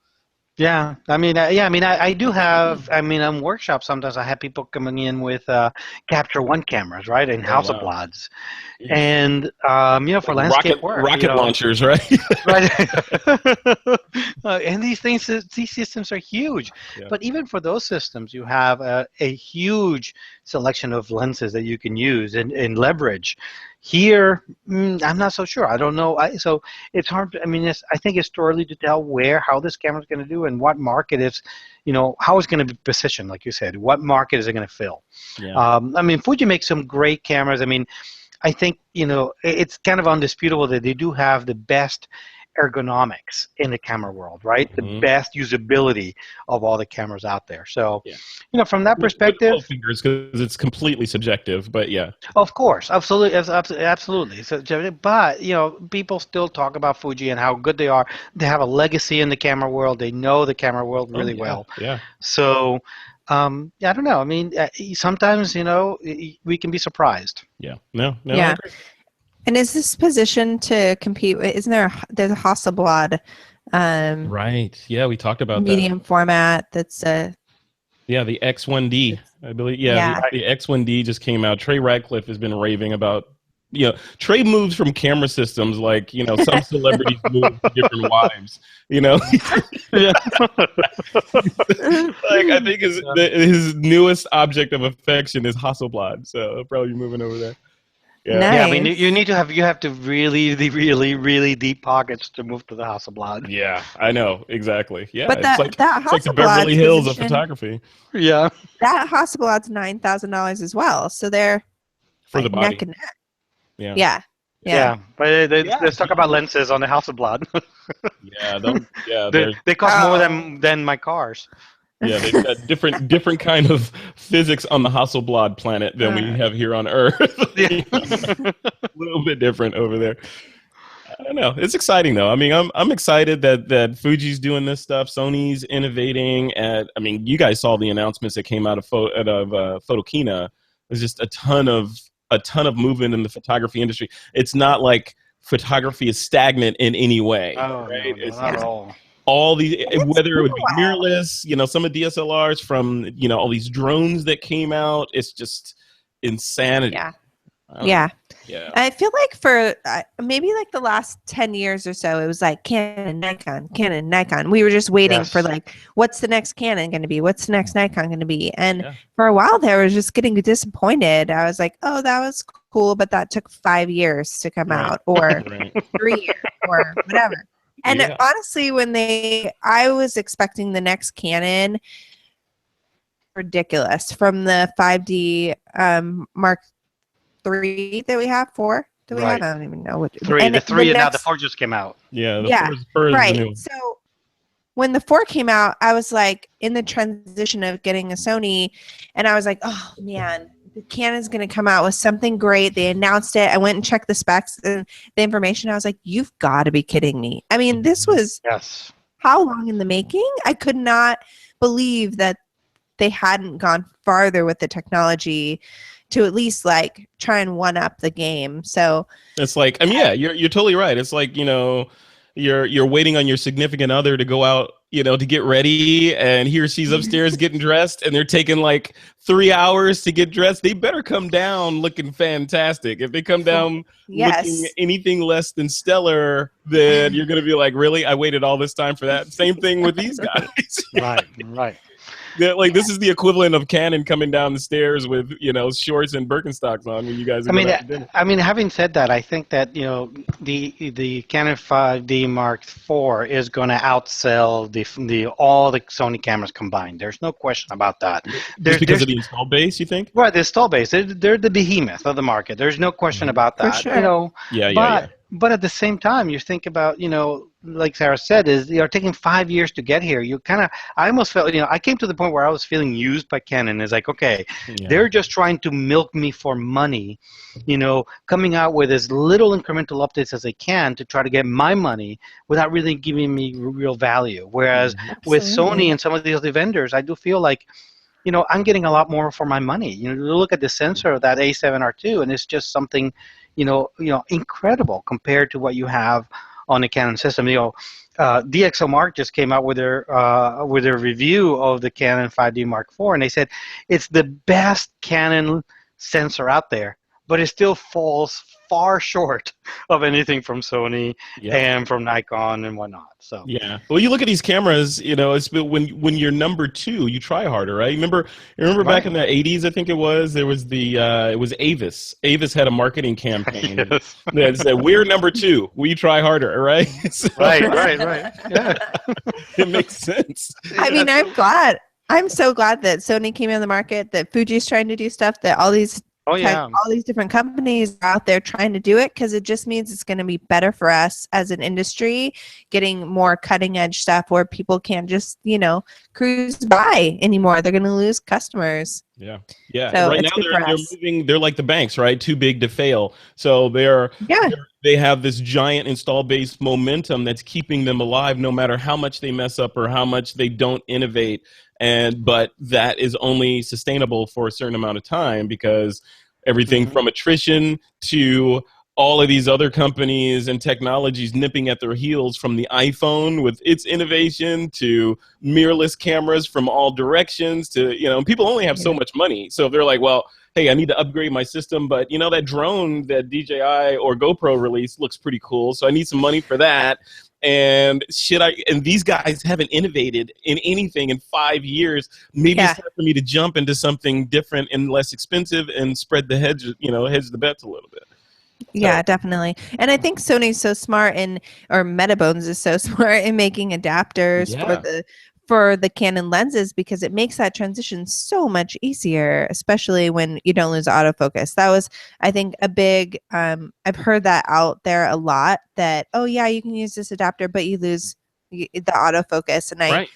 Yeah, I do have. On workshops sometimes I have people coming in with Capture One cameras, right, and Hasselblads, and for landscape work, rocket launchers, right? Right. And these systems are huge. Yeah. But even for those systems, you have a huge selection of lenses that you can use and leverage. Here, I'm not so sure. I don't know. So it's hard. I think it's too early to tell how this camera is going to do and what market it's, how it's going to be positioned. Like you said, what market is it going to fill? Yeah. Fuji makes some great cameras. I think it's kind of undisputable that they do have the best ergonomics in the camera world, right? Mm-hmm. The best usability of all the cameras out there. So, from that perspective, fingers, because it's completely subjective, but yeah. Of course, absolutely. So, but people still talk about Fuji and how good they are. They have a legacy in the camera world. They know the camera world really well. Yeah. So, I don't know. Sometimes we can be surprised. Yeah. No. Yeah. And is this positioned to compete? Isn't there's a Hasselblad? Right. Yeah, we talked about medium format. That's the X1D, I believe. Yeah. The X1D just came out. Trey Radcliffe has been raving about. Trey moves from camera systems like some celebrities move to different wives. Yeah. Like I think his newest object of affection is Hasselblad, so I'll probably be moving over there. Yeah. Nice. Yeah, I mean, you have to really deep pockets to move to the Hasselblad. Yeah, I know exactly. Yeah, But that it's like the Beverly Hasselblad's Hills of position, photography Yeah. that Hasselblad's $9,000 as well. So they're for the like neck body. and neck. Yeah, Yeah. Yeah, but Yeah. let's talk about lenses on the Hasselblad. yeah, they, they're they cost more Oh. than my cars. yeah, they've got different kind of physics on the Hasselblad planet than we have here on Earth. Yeah. A little bit different over there. I don't know. It's exciting though. I mean, I'm excited that Fuji's doing this stuff. Sony's innovating. I mean, you guys saw the announcements that came out of Photokina. There's just a ton of movement in the photography industry. It's not like photography is stagnant in any way. Oh, right? no, not at all. All these, whether it would be wild. mirrorless, some of DSLRs from, all these drones that came out. It's just insanity. Yeah. I don't Yeah. know. Yeah. I feel like for maybe like the last 10 years or so, it was like Canon, Nikon. We were just waiting for like, what's the next Canon going to be? What's the next Nikon going to be? And for a while there, I was just getting disappointed. I was like, oh, that was cool, but that took 5 years to come out, or 3 years, or whatever. And honestly, I was expecting the next Canon, ridiculous, from the 5D Mark III that we have, 4. Do we have? I don't even know what. 3, and the 3, and now the next, 4 just came out. Yeah, the 4 is right. new. So when the 4 came out, I was like in the transition of getting a Sony, and I was like, oh man, the Canon's going to come out with something great. They announced it. I went and checked the specs and the information. I was like, you've got to be kidding me. I mean, this was how long in the making? I could not believe that they hadn't gone farther with the technology to at least like try and one up the game. So it's like, I mean, yeah, you're totally right. It's like, you're waiting on your significant other to go out, to get ready, and he or she's upstairs getting dressed, and they're taking like 3 hours to get dressed. They better come down looking fantastic. If they come down looking anything less than stellar, then you're going to be like, really? I waited all this time for that? Same thing with these guys. Right. Like, this is the equivalent of Canon coming down the stairs with, shorts and Birkenstocks on when you guys are going out to dinner. I mean, having said that, I think that, the Canon 5D Mark IV is going to outsell all the Sony cameras combined. There's no question about that. Just because of the install base, you think? Right, the install base. They're the behemoth of the market. There's no question about that. For sure. But at the same time, you think about, like Sarah said, is taking 5 years to get here. I almost felt, I came to the point where I was feeling used by Canon. It's like, okay, they're just trying to milk me for money, coming out with as little incremental updates as they can to try to get my money without really giving me real value. Whereas with Sony and some of the other vendors, I do feel like, I'm getting a lot more for my money. You look at the sensor of that A7R2, and it's just something, incredible compared to what you have on the Canon system. DxOMark just came out with their review of the Canon 5D Mark IV, and they said it's the best Canon sensor out there, but it still falls far short of anything from Sony and from Nikon and whatnot. So well, you look at these cameras, it's when you're number 2, you try harder, right? Remember back in the 80s, I think it was, there was it was Avis. Avis had a marketing campaign that said, we're number 2, we try harder, right? So, right. Yeah. It makes sense. I mean, I'm so glad that Sony came in the market, that Fuji's trying to do stuff, that all these all these different companies are out there trying to do it, because it just means it's going to be better for us as an industry, getting more cutting edge stuff where people can't just, cruise by anymore. They're going to lose customers. Yeah. So right now they're moving. They're like the banks, right? Too big to fail. So they have this giant install base momentum that's keeping them alive, no matter how much they mess up or how much they don't innovate. But that is only sustainable for a certain amount of time, because everything from attrition to all of these other companies and technologies nipping at their heels, from the iPhone with its innovation to mirrorless cameras from all directions to, people only have so much money. So if they're like, well, hey, I need to upgrade my system, but that drone that DJI or GoPro released looks pretty cool, so I need some money for that. And these guys haven't innovated in anything in 5 years. Maybe it's time for me to jump into something different and less expensive and spread the hedge the bets a little bit. Yeah, definitely. And I think Sony's so smart or Metabones is so smart in making adapters Yeah. for the Canon lenses, because it makes that transition so much easier, especially when you don't lose autofocus. That was, I think, a big I've heard that out there a lot, that, oh yeah, you can use this adapter, but you lose the autofocus. And Right.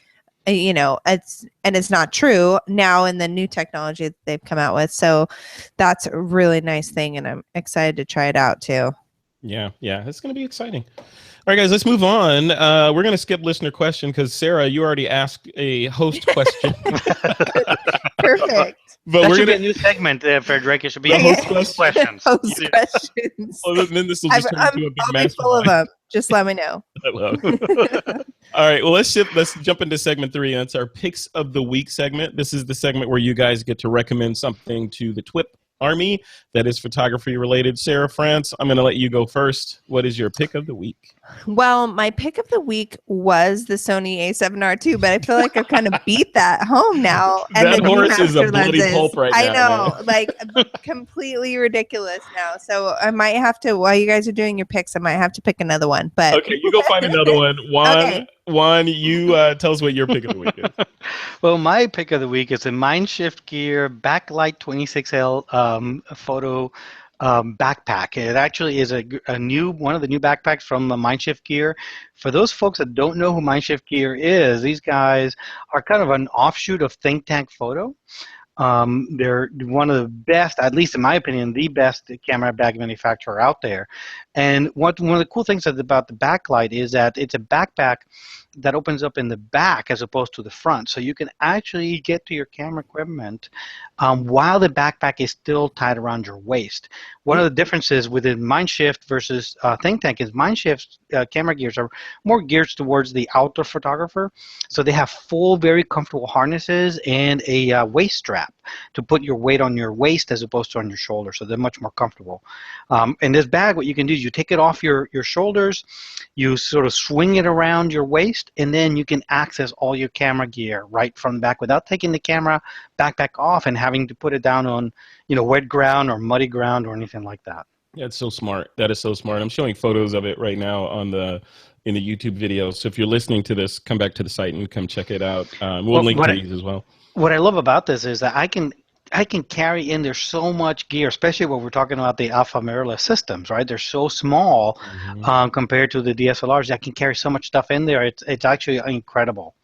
it's not true now in the new technology that they've come out with. So that's a really nice thing, and I'm excited to try it out too. Yeah, it's going to be exciting. All right, guys, let's move on. We're going to skip listener question because Sarah, you already asked a host question. Perfect. But that should be a new segment, Frederick. It should be host questions. Host questions. Well, then this will just turn into a big I'll be full of them. Just let me know. I love it. All right, well, let's jump into segment 3. That's our picks of the week segment. This is the segment where you guys get to recommend something to the TWiP army that is photography related. Sarah France, I'm going to let you go first. What is your pick of the week? Well, my pick of the week was the Sony A7R II, but I feel like I've kind of beat that home now. And that the horse is a bloody lenses. pulp right now. I know, man. like completely ridiculous now. So I might have to, while you guys are doing your picks, I might have to pick another one. But okay, you go find another one. Okay. Juan, you tell us what your pick of the week is. Well, my pick of the week is a Mindshift Gear Backlight 26L photo backpack. It actually is a new one of the new backpacks from Mindshift Gear. For those folks that don't know who Mindshift Gear is, these guys are kind of an offshoot of Think Tank Photo. They're one of the best, at least in my opinion, the best camera bag manufacturer out there. And one of the cool things about the backlight is that it's a backpack that opens up in the back as opposed to the front. So you can actually get to your camera equipment while the backpack is still tied around your waist. One of the differences within Mindshift versus Think Tank is Mindshift's camera gears are more geared towards the outdoor photographer. So they have full, very comfortable harnesses and a waist strap to put your weight on your waist as opposed to on your shoulder. So they're much more comfortable. In this bag, what you can do is you take it off your shoulders, you sort of swing it around your waist, and then you can access all your camera gear right from the back without taking the camera backpack off and having to put it down on, wet ground or muddy ground or anything like that. Yeah, it's so smart. That is so smart. I'm showing photos of it right now in the YouTube video. So if you're listening to this, come back to the site and come check it out. We'll link to these as well. What I love about this is that I can carry in there so much gear, especially when we're talking about the alpha mirrorless systems, right? They're so small compared to the DSLRs. I can carry so much stuff in there. It's actually incredible.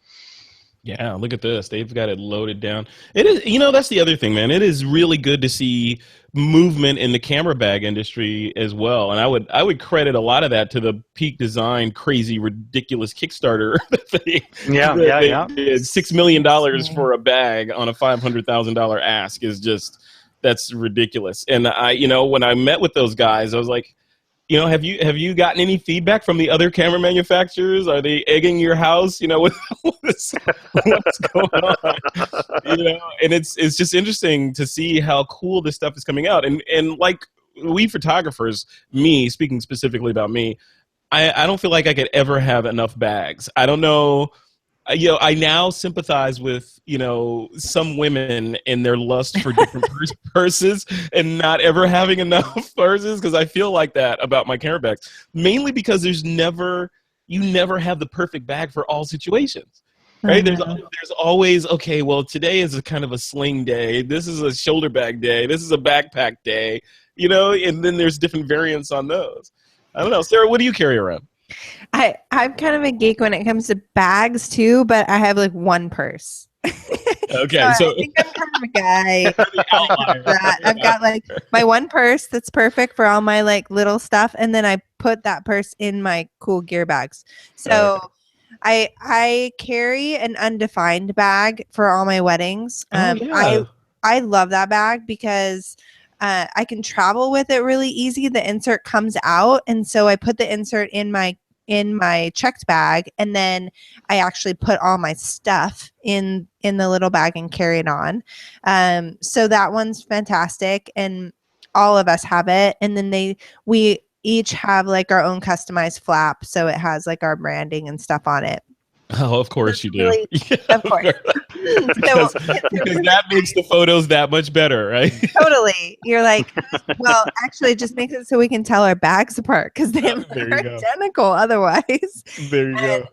Yeah, look at this. They've got it loaded down. It is, that's the other thing, man. It is really good to see movement in the camera bag industry as well. And I would credit a lot of that to the Peak Design crazy, ridiculous Kickstarter. They did $6 million for a bag on a $500,000 ask that's ridiculous. And when I met with those guys, I was like, have you gotten any feedback from the other camera manufacturers? Are they egging your house? What's going on? And it's just interesting to see how cool this stuff is coming out. And like we photographers, me speaking specifically about me, I don't feel like I could ever have enough bags. I don't know. I now sympathize with, some women in their lust for different purses and not ever having enough purses, because I feel like that about my camera bags, mainly because you never have the perfect bag for all situations. Right? There's always, okay, well, today is a kind of a sling day. This is a shoulder bag day. This is a backpack day, and then there's different variants on those. I don't know. Sarah, what do you carry around? I'm kind of a geek when it comes to bags too, but I have like one purse. Okay, so I think I'm kind of a guy. I've got like my one purse that's perfect for all my like little stuff, and then I put that purse in my cool gear bags. So I carry an undefined bag for all my weddings. I love that bag because I can travel with it really easy. The insert comes out, and so I put the insert in my checked bag, and then I actually put all my stuff in the little bag and carry it on. So that one's fantastic, and all of us have it. And then we each have like our own customized flap, so it has like our branding and stuff on it. Oh, of course you do. Really, Yeah, of course. because, because that makes the photos that much better, right? Totally. You're like, well, actually, it just makes it so we can tell our bags apart because they're There you go. identical otherwise. There you go.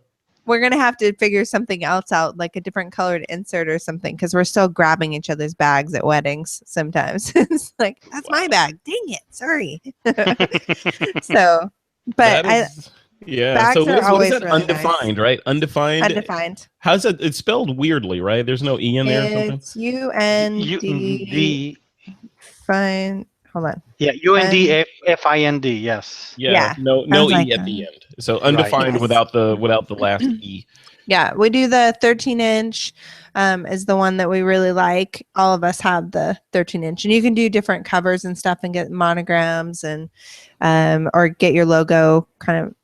We're going to have to figure something else out, like a different colored insert or something, because we're still grabbing each other's bags at weddings sometimes. It's like, that's my bag. Dang it. Sorry. So, but yeah. So bags are what is always that? really Undefined, nice. right? Undefined. Undefined. How's that? It's spelled weirdly, right? There's no E in there or something? It's UND. Fine. Hold on. Yeah, UNDFIND. Yes. Yeah. No Sounds E like at the end. So undefined Yes. without the last E. Yeah, we do the 13-inch is the one that we really like. All of us have the 13-inch, and you can do different covers and stuff and get monograms and or get your logo kind of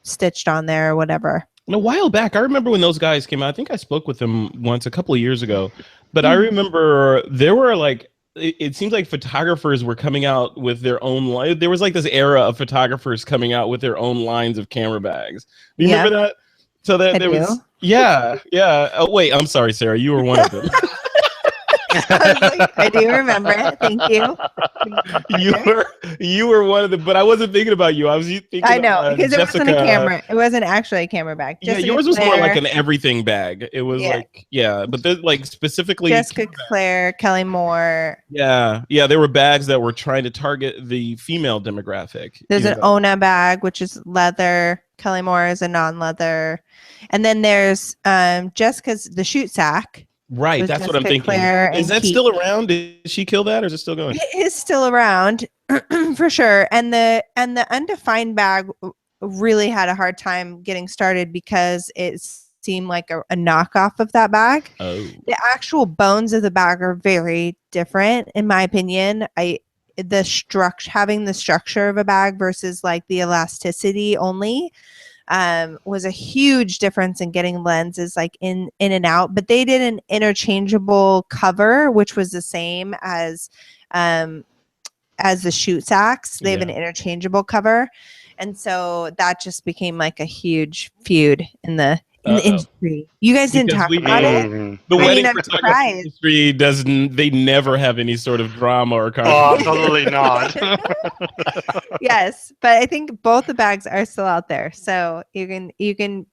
stitched on there or whatever. And a while back, I remember when those guys came out. I think I spoke with them once a couple of years ago, but I remember there were like, it seems like photographers were coming out with their own line. There was like this era of photographers coming out with their own lines of camera bags. Do you remember that? So that I there do. was, yeah. Oh wait, I'm sorry, Sarah. You were one of them. I do remember it. Thank you. You were one of them, but I wasn't thinking about you. I was thinking. I know because it Jessica. wasn't a camera. It wasn't actually a camera bag. Yeah, Jessica yours was more Claire, like an everything bag. It was but like specifically Jessica Claire, Kelly Moore. Yeah, there were bags that were trying to target the female demographic. There's an Ona bag, which is leather. Kelly Moore is a non-leather, and then there's Jessica's the shoot sack. Right, that's what I'm thinking. Is that still around? Did she kill that, or is it still going? It is still around for sure. And the undefined bag really had a hard time getting started because it seemed like a knockoff of that bag. Oh, the actual bones of the bag are very different, in my opinion. Having the structure of a bag versus like the elasticity only was a huge difference in getting lenses like in and out. But they did an interchangeable cover, which was the same as the shoot sacks. They have an interchangeable cover, and so that just became like a huge feud in the industry. You guys didn't talk about it. The wedding photography industry they never have any sort of drama or controversy. Oh, totally not. Yes, but I think both the bags are still out there, so you can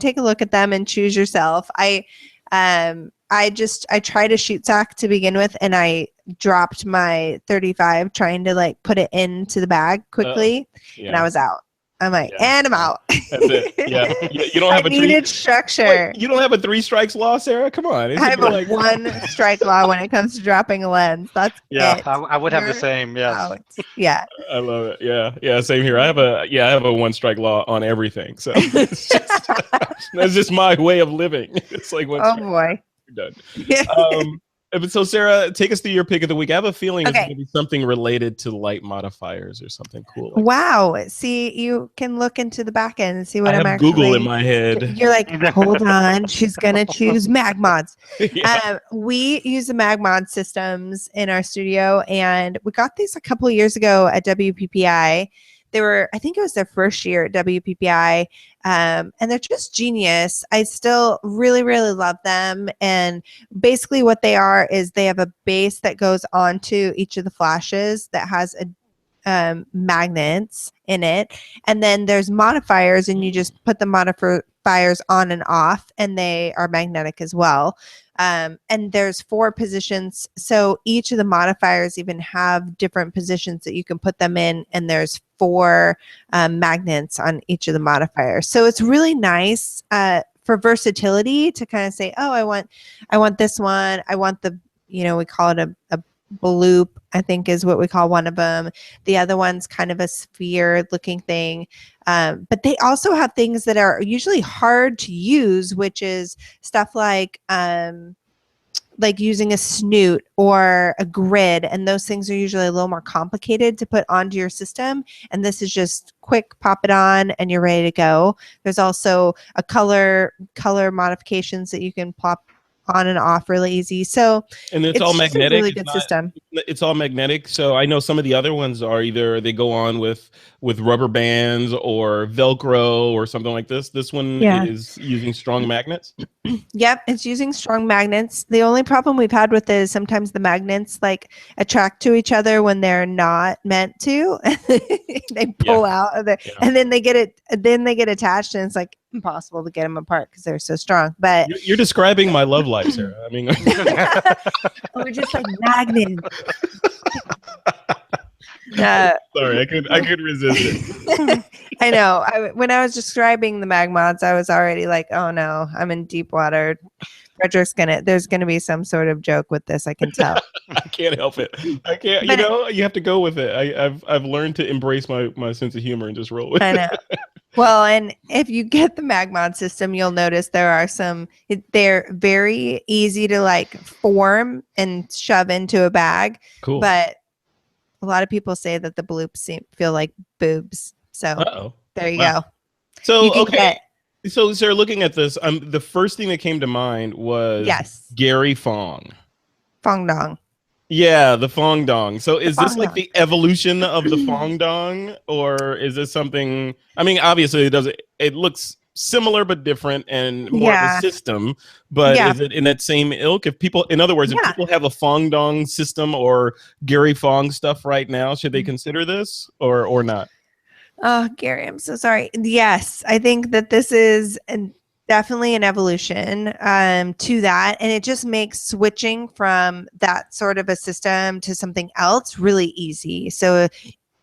take a look at them and choose yourself. I tried a shoot sack to begin with, and I dropped my 35 trying to like put it into the bag quickly, and I was out. I'm like, and I'm out. That's it. Yeah. You don't have needed structure. Wait, you don't have a 3 strikes law, Sarah? Come on. I have a 1 strike law when it comes to dropping a lens. That's it. I would have the same. Yes. Yeah. I love it. Yeah. Same here. I have a 1 strike law on everything. So that's just my way of living. It's like, oh boy. You're done. So Sarah, take us through your pick of the week. I have a feeling it's going to be something related to light modifiers or something cool. Wow. See, you can look into the back end and see what I have Google in my head. You're like, hold on. She's going to choose MagMods. We use the MagMod systems in our studio, and we got these a couple of years ago at WPPI. I think it was their first year at WPPI, and they're just genius. I still really, really love them. And basically what they are is they have a base that goes onto each of the flashes that has magnets in it. And then there's modifiers, and you just put the modifiers on and off, and they are magnetic as well. And there's 4 positions. So each of the modifiers even have different positions that you can put them in. And there's 4 magnets on each of the modifiers. So it's really nice for versatility to kind of say, oh, I want this one. I want we call it a bloop, I think is what we call one of them. The other one's kind of a sphere looking thing. But they also have things that are usually hard to use, which is stuff like using a snoot or a grid. And those things are usually a little more complicated to put onto your system. And this is just quick, pop it on, and you're ready to go. There's also a color modifications that you can plop on and off really easy. So And it's all just magnetic. a really good system. It's all magnetic. So I know some of the other ones are either they go on with rubber bands or Velcro or something like this. This one is using strong magnets. Yep, it's using strong magnets. The only problem we've had with it is sometimes the magnets like attract to each other when they're not meant to. They pull out of there, and then they get it. Then they get attached, and it's like impossible to get them apart because they're so strong. But you're describing my love life, Sarah. I mean, we're just like magnets. Sorry, I could resist it. I know. When I was describing the mag mods, I was already like, "Oh no, I'm in deep water." There's gonna be some sort of joke with this. I can tell. I can't help it. I can't. But you have to go with it. I've learned to embrace my sense of humor and just roll with it. I know. Well, and if you get the mag mod system, you'll notice there are they're very easy to like form and shove into a bag. Cool. But a lot of people say that the bloops feel like boobs. So there you go. So okay. So Sarah, looking at this, the first thing that came to mind was Gary Fong. Fong Dong. Yeah, the Fong Dong. So is this like the evolution of the Fong Dong, or is this something? I mean, obviously it looks similar but different and more of a system. But is it in that same ilk? If people have a Fong Dong system or Gary Fong stuff right now, should they consider this or not? Oh, Gary, I'm so sorry. Yes, I think that this is definitely an evolution to that. And it just makes switching from that sort of a system to something else really easy. So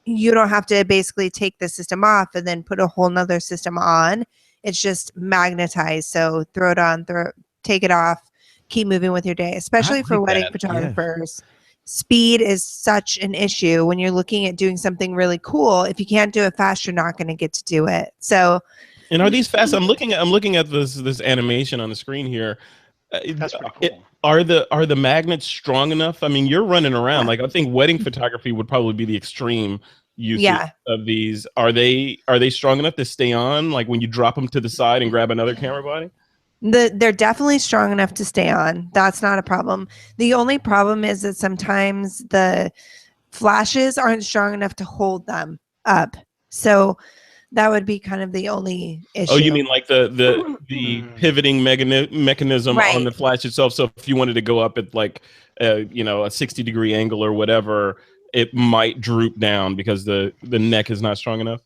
you don't have to basically take the system off and then put a whole nother system on. It's just magnetized. So throw it on, take it off, keep moving with your day, especially for wedding photographers. Yeah. Speed is such an issue when you're looking at doing something really cool. If you can't do it fast, you're not going to get to do it. So, and are these fast? I'm looking at this animation on the screen here. That's pretty cool. Are the magnets strong enough? I mean, you're running around. Like I think wedding photography would probably be the extreme use of these. Are they strong enough to stay on? Like when you drop them to the side and grab another camera body? They're definitely strong enough to stay on. That's not a problem. The only problem is that sometimes the flashes aren't strong enough to hold them up. So that would be kind of the only issue. Oh, you mean like the pivoting mechanism on the flash itself? So if you wanted to go up at like a 60-degree angle or whatever, it might droop down because the neck is not strong enough.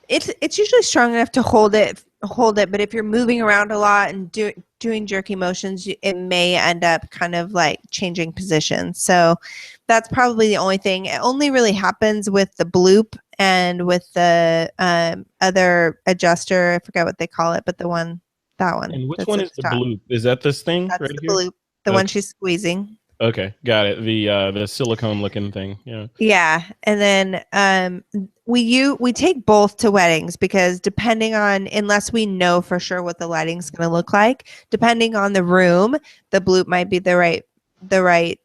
It's usually strong enough to hold it, but if you're moving around a lot and doing jerky motions, it may end up kind of like changing positions. So that's probably the only thing. It only really happens with the bloop and with the other adjuster. I forget what they call it, but that one. And which one is the bloop? Is that this thing? That's right the here? bloop, the one she's squeezing. Okay, got it. The silicone looking thing. Yeah. Yeah, and then we take both to weddings because depending on, unless we know for sure what the lighting's going to look like, depending on the room, the bloop might be the right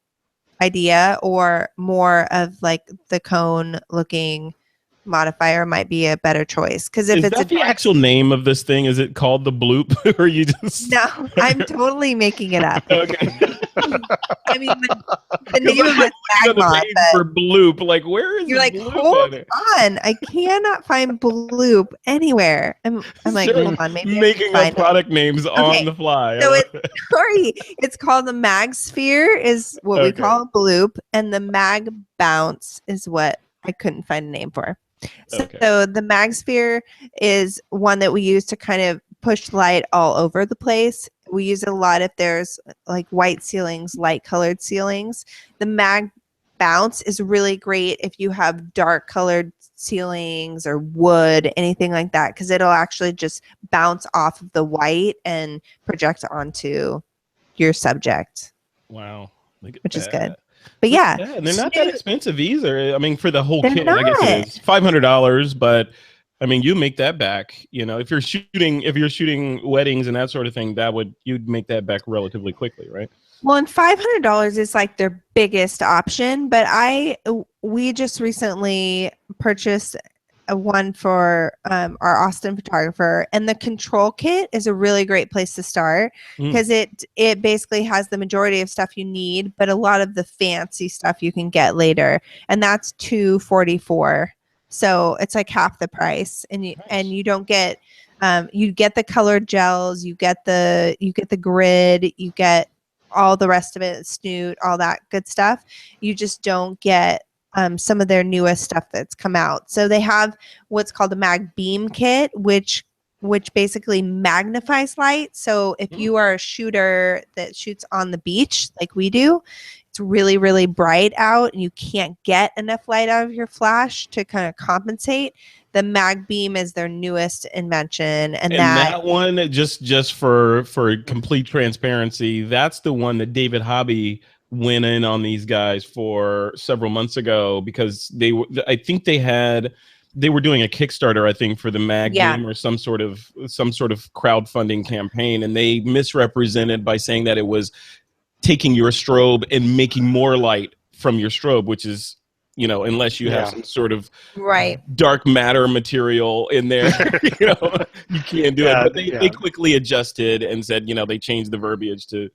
idea, or more of like the cone looking modifier might be a better choice. Because if it's the actual name of this thing, is it called the bloop, or you just? No, I'm totally making it up. Okay. I mean, the name of it's magma, for bloop. Like, where is you're like, hold on, I cannot find bloop anywhere. I'm like, hold on, maybe making up product names on the fly. So it's called the mag sphere is what we call bloop, and the mag bounce is what I couldn't find a name for. So the mag sphere is one that we use to kind of push light all over the place. We use it a lot if there's like white ceilings, light colored ceilings. The mag bounce is really great if you have dark colored ceilings or wood, anything like that, because it'll actually just bounce off of the white and project onto your subject. Wow. Which is good. But yeah, and they're not that expensive either. I mean, for the whole kit, I guess it is $500, but I mean, you make that back. If you're shooting weddings and that sort of thing, you'd make that back relatively quickly, right? Well, and $500 is like their biggest option, but we just recently purchased one for our Austin photographer, and the control kit is a really great place to start because it basically has the majority of stuff you need, but a lot of the fancy stuff you can get later, and that's $244. So it's like half the price, and you don't get you get the colored gels, you get the grid, you get all the rest of it, snoot, all that good stuff. You just don't get some of their newest stuff that's come out. So they have what's called a mag beam kit, which basically magnifies light. So if you are a shooter that shoots on the beach like we do, it's really, really bright out and you can't get enough light out of your flash to kind of compensate. The mag beam is their newest invention, and that one, just for complete transparency, that's the one that David Hobby went in on these guys for several months ago, because I think they were doing a Kickstarter, I think, for the mag beam or some sort of crowdfunding campaign, and they misrepresented by saying that it was taking your strobe and making more light from your strobe, which is, unless you have some sort of dark matter material in there, you can't do it. But they quickly adjusted and said, they changed the verbiage to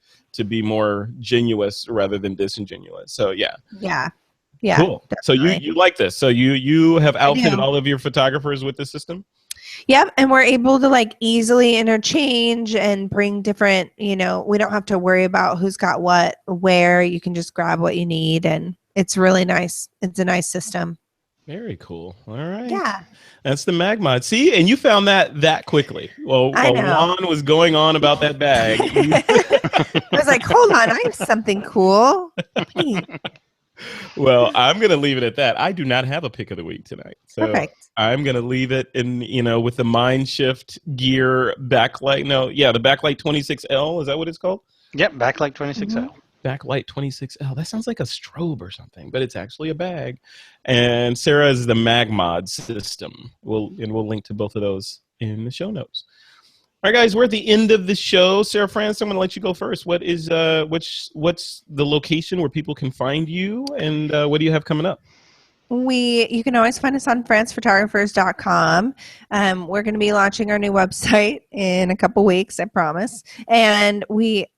be more genuous rather than disingenuous. So yeah, cool. Definitely. So you like this? So you have outfitted all of your photographers with the system? Yep, and we're able to like easily interchange and bring different. We don't have to worry about who's got what where. You can just grab what you need, and it's really nice. It's a nice system. Very cool. All right. Yeah. That's the MagMod. See, and you found that quickly. Well, while Juan was going on about that bag. I was like, hold on, I have something cool. Well, I'm going to leave it at that. I do not have a pick of the week tonight. So perfect. I'm going to leave it in, with the Mindshift gear backlight. No, yeah, the backlight 26L. Is that what it's called? Yep, backlight 26L. Backlight 26L. That sounds like a strobe or something, but it's actually a bag. And Sarah is the MagMod system. We'll link to both of those in the show notes. All right, guys, we're at the end of the show. Sarah France, I'm going to let you go first. What is what's the location where people can find you, and what do you have coming up? You can always find us on francephotographers.com. We're going to be launching our new website in a couple weeks, I promise. And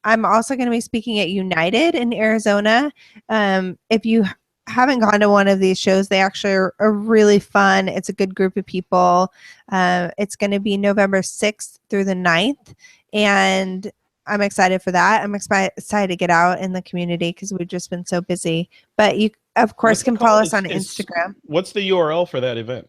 I'm also going to be speaking at United in Arizona. If you haven't gone to one of these shows, they actually are really fun. It's a good group of people. It's going to be November 6th through the 9th. And I'm excited for that. I'm excited to get out in the community because we've just been so busy. But you, of course, can follow us on Instagram. What's the URL for that event?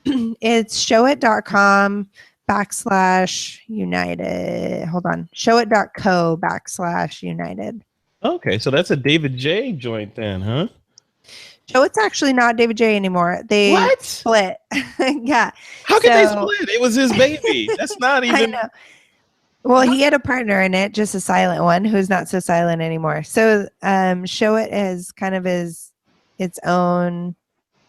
It's showit.com/United. Hold on. Showit.co/United. Okay, so that's a David J joint then, huh? So it's actually not David J anymore. They split. Yeah. How could they split? It was his baby. That's not even. I know. Well, he had a partner in it, just a silent one who's not so silent anymore. So Show It is kind of its own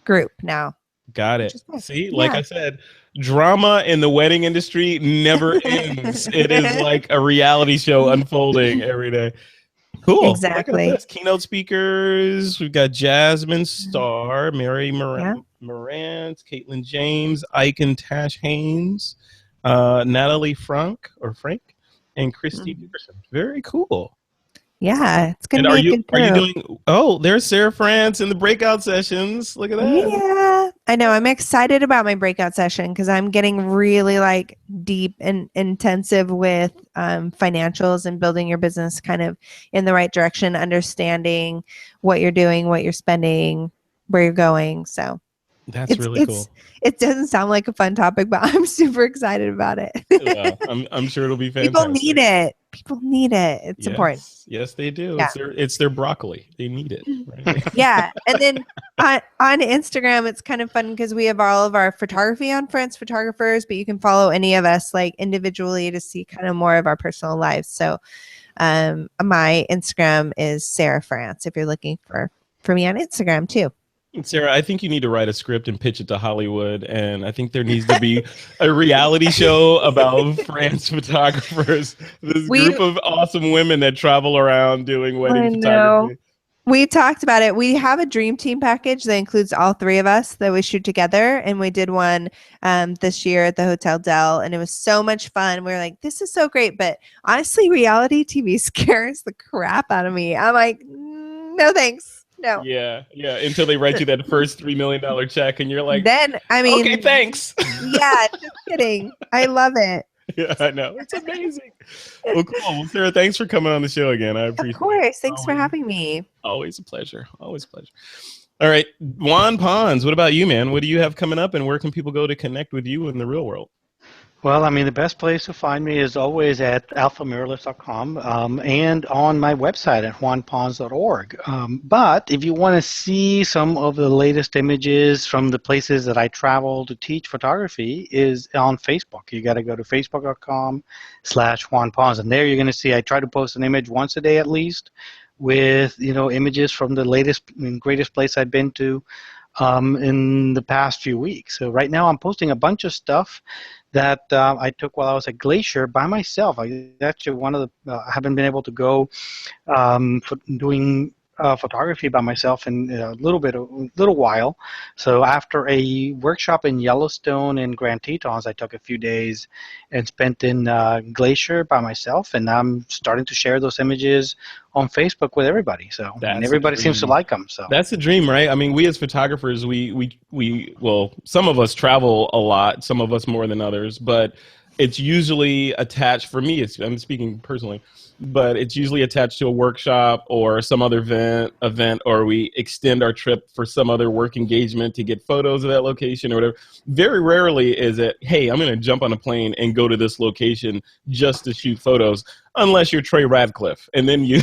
group now. Got it. See, like I said, drama in the wedding industry never ends. It is like a reality show unfolding every day. Cool. Exactly. Keynote speakers. We've got Jasmine Starr, Mary Morantz, Caitlin James, Ike and Tash Haynes, Natalie Frank, and Christy Dickerson. Very cool. Yeah, it's going to be a good group. Are you doing? Oh, there's Sarah France in the breakout sessions. Look at that. Yeah, I know. I'm excited about my breakout session because I'm getting really like deep and intensive with financials and building your business kind of in the right direction, understanding what you're doing, what you're spending, where you're going. So that's really cool. It doesn't sound like a fun topic, but I'm super excited about it. Well, I'm sure it'll be fantastic. People need it. It's important. Yes, they do. Yeah. It's their broccoli. They need it. Right? Yeah. And then on Instagram, it's kind of fun because we have all of our photography on France Photographers, but you can follow any of us like individually to see kind of more of our personal lives. So my Instagram is Sarah France if you're looking for me on Instagram too. Sarah, I think you need to write a script and pitch it to Hollywood, and I think there needs to be a reality show about France photographers. This group of awesome women that travel around doing wedding photography. We talked about it. We have a dream team package that includes all three of us that we shoot together. And we did one this year at the Hotel Del, and it was so much fun. We were like, this is so great. But honestly, reality TV scares the crap out of me. I'm like, no, thanks. No. Yeah. Until they write you that first $3 million check, and you're like, then, I mean, okay, thanks. Yeah, just kidding. I love it. Yeah, I know. It's amazing. Well, cool. Well, Sarah, thanks for coming on the show again. I appreciate it. Of course. Thanks for having me. Always a pleasure. Always a pleasure. All right. Juan Pons, what about you, man? What do you have coming up, and where can people go to connect with you in the real world? Well, I mean, the best place to find me is always at alphamirrorless.com and on my website at juanpons.org. But if you want to see some of the latest images from the places that I travel to teach photography is on Facebook. You got to go to facebook.com/juanpons, and there you're going to see I try to post an image once a day at least with, images from the latest and greatest place I've been to in the past few weeks. So right now I'm posting a bunch of stuff that I took while I was at Glacier by myself. I haven't been able to go for doing photography by myself in a little while. So after a workshop in Yellowstone and Grand Tetons, I took a few days and spent in Glacier by myself, and I'm starting to share those images on Facebook with everybody. So and everybody seems to like them. So that's the dream, right? I mean, we as photographers, well, some of us travel a lot, some of us more than others, but it's usually attached, for me, I'm speaking personally, but it's usually attached to a workshop or some other event, or we extend our trip for some other work engagement to get photos of that location or whatever. Very rarely is it, hey, I'm going to jump on a plane and go to this location just to shoot photos, unless you're Trey Radcliffe, and then you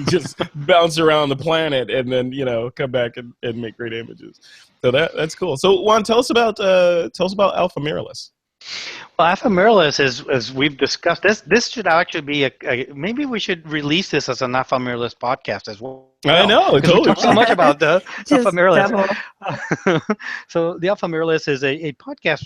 just bounce around the planet and then come back and make great images. So that's cool. So Juan, tell us about Alpha Mirrorless. Well, Alpha Mirrorless is, as we've discussed, this should actually be maybe we should release this as an Alpha Mirrorless podcast as well. I know, totally. We talk so much about the Alpha Mirrorless. So the Alpha Mirrorless is a podcast,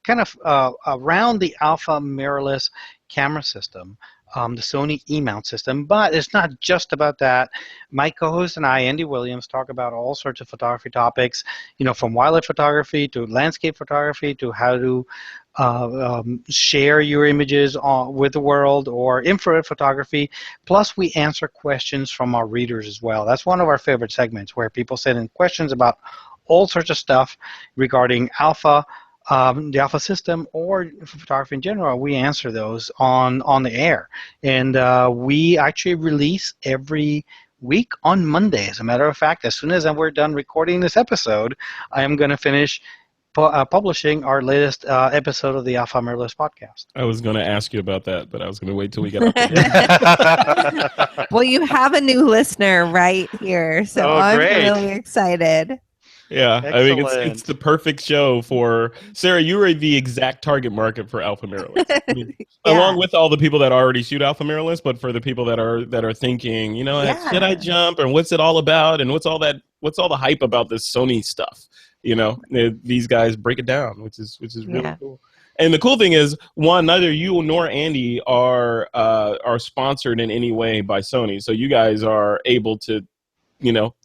kind of around the Alpha Mirrorless camera system. The Sony E-mount system, but it's not just about that. My co-host and I, Andy Williams, talk about all sorts of photography topics, from wildlife photography to landscape photography to how to share your images with the world, or infrared photography. Plus, we answer questions from our readers as well. That's one of our favorite segments, where people send in questions about all sorts of stuff regarding Alpha, the Alpha system, or photography in general. We answer those on the air, and we actually release every week on Monday. As a matter of fact, as soon as we're done recording this episode, I am going to finish publishing our latest episode of the Alpha Mirrorless podcast. I was going to ask you about that, but I was going to wait till we got up. Well, you have a new listener right here, so I'm really excited. Yeah, excellent. I mean, it's the perfect show for Sarah. You are the exact target market for Alpha Mirrorless, along with all the people that already shoot Alpha Mirrorless. But for the people that are thinking, should I jump, and what's it all about, and what's all the hype about this Sony stuff? These guys break it down, which is really cool. And the cool thing is, one, neither you nor Andy are sponsored in any way by Sony, so you guys are able to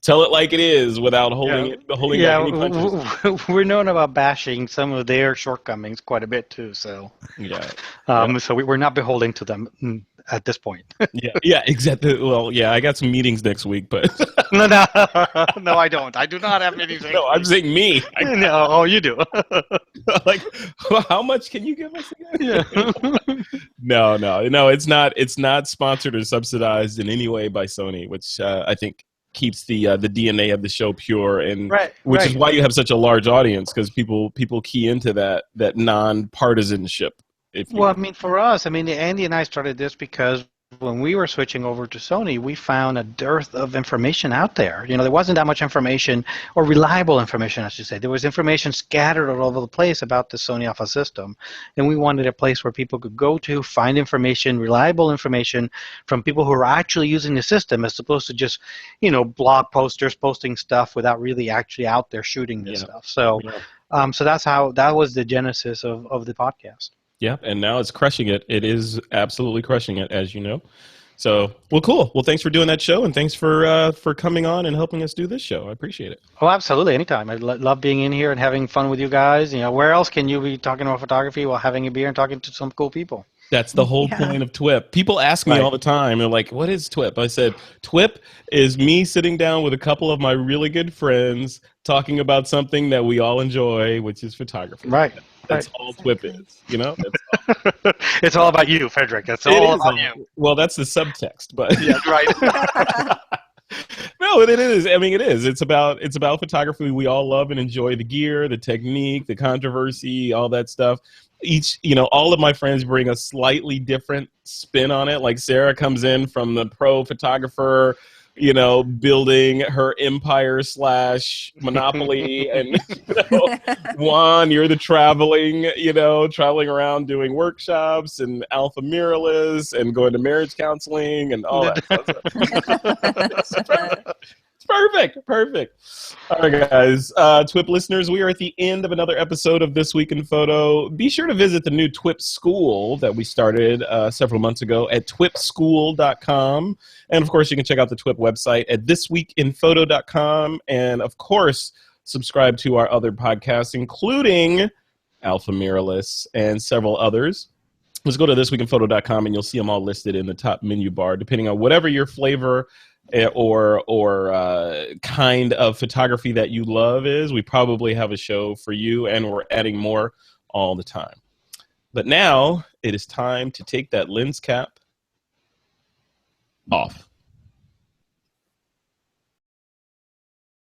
tell it like it is without holding back any punches. We're known about bashing some of their shortcomings quite a bit too. So so we're not beholden to them at this point. yeah, exactly. Well, I got some meetings next week, but no, I don't. I do not have meetings. No, I'm saying me. No, you do. Like, how much can you give us again? No, it's not. It's not sponsored or subsidized in any way by Sony, which I think keeps the DNA of the show pure, and which is why you have such a large audience, because people key into that non-partisanship. I mean, for us, Andy and I started this because when we were switching over to Sony, we found a dearth of information out there. There wasn't that much information, or reliable information, I should say. There was information scattered all over the place about the Sony Alpha system, and we wanted a place where people could go to find information, reliable information from people who are actually using the system, as opposed to just, blog posters posting stuff without really actually out there shooting this stuff. So, so that was the genesis of the podcast. Yeah, and now it's crushing it. It is absolutely crushing it, as you know. So, well, cool. Well, thanks for doing that show, and thanks for coming on and helping us do this show. I appreciate it. Oh, absolutely. Anytime. I love being in here and having fun with you guys. Where else can you be talking about photography while having a beer and talking to some cool people? That's the whole point of TWiP. People ask me all the time, they're like, what is TWiP? I said, TWiP is me sitting down with a couple of my really good friends talking about something that we all enjoy, which is photography. Right. That's all TWiP is, It's all about you, Frederick. That's all about you. Well, that's the subtext, but yeah, right. No, it is. I mean, it is. It's about photography. We all love and enjoy the gear, the technique, the controversy, all that stuff. All of my friends bring a slightly different spin on it. Like Sarah comes in from the pro photographer, building her empire / monopoly, and Juan, you're the traveling around doing workshops and alpha mirrorless and going to marriage counseling and all that stuff. It's perfect. All right, guys. TWiP listeners, we are at the end of another episode of This Week in Photo. Be sure to visit the new TWiP school that we started several months ago at twipschool.com. And, of course, you can check out the TWiP website at thisweekinphoto.com. And, of course, subscribe to our other podcasts, including Alpha Mirrorless and several others. Just go to thisweekinphoto.com, and you'll see them all listed in the top menu bar, depending on whatever your flavor or kind of photography that you love is. We probably have a show for you, and we're adding more all the time. But now it is time to take that lens cap off.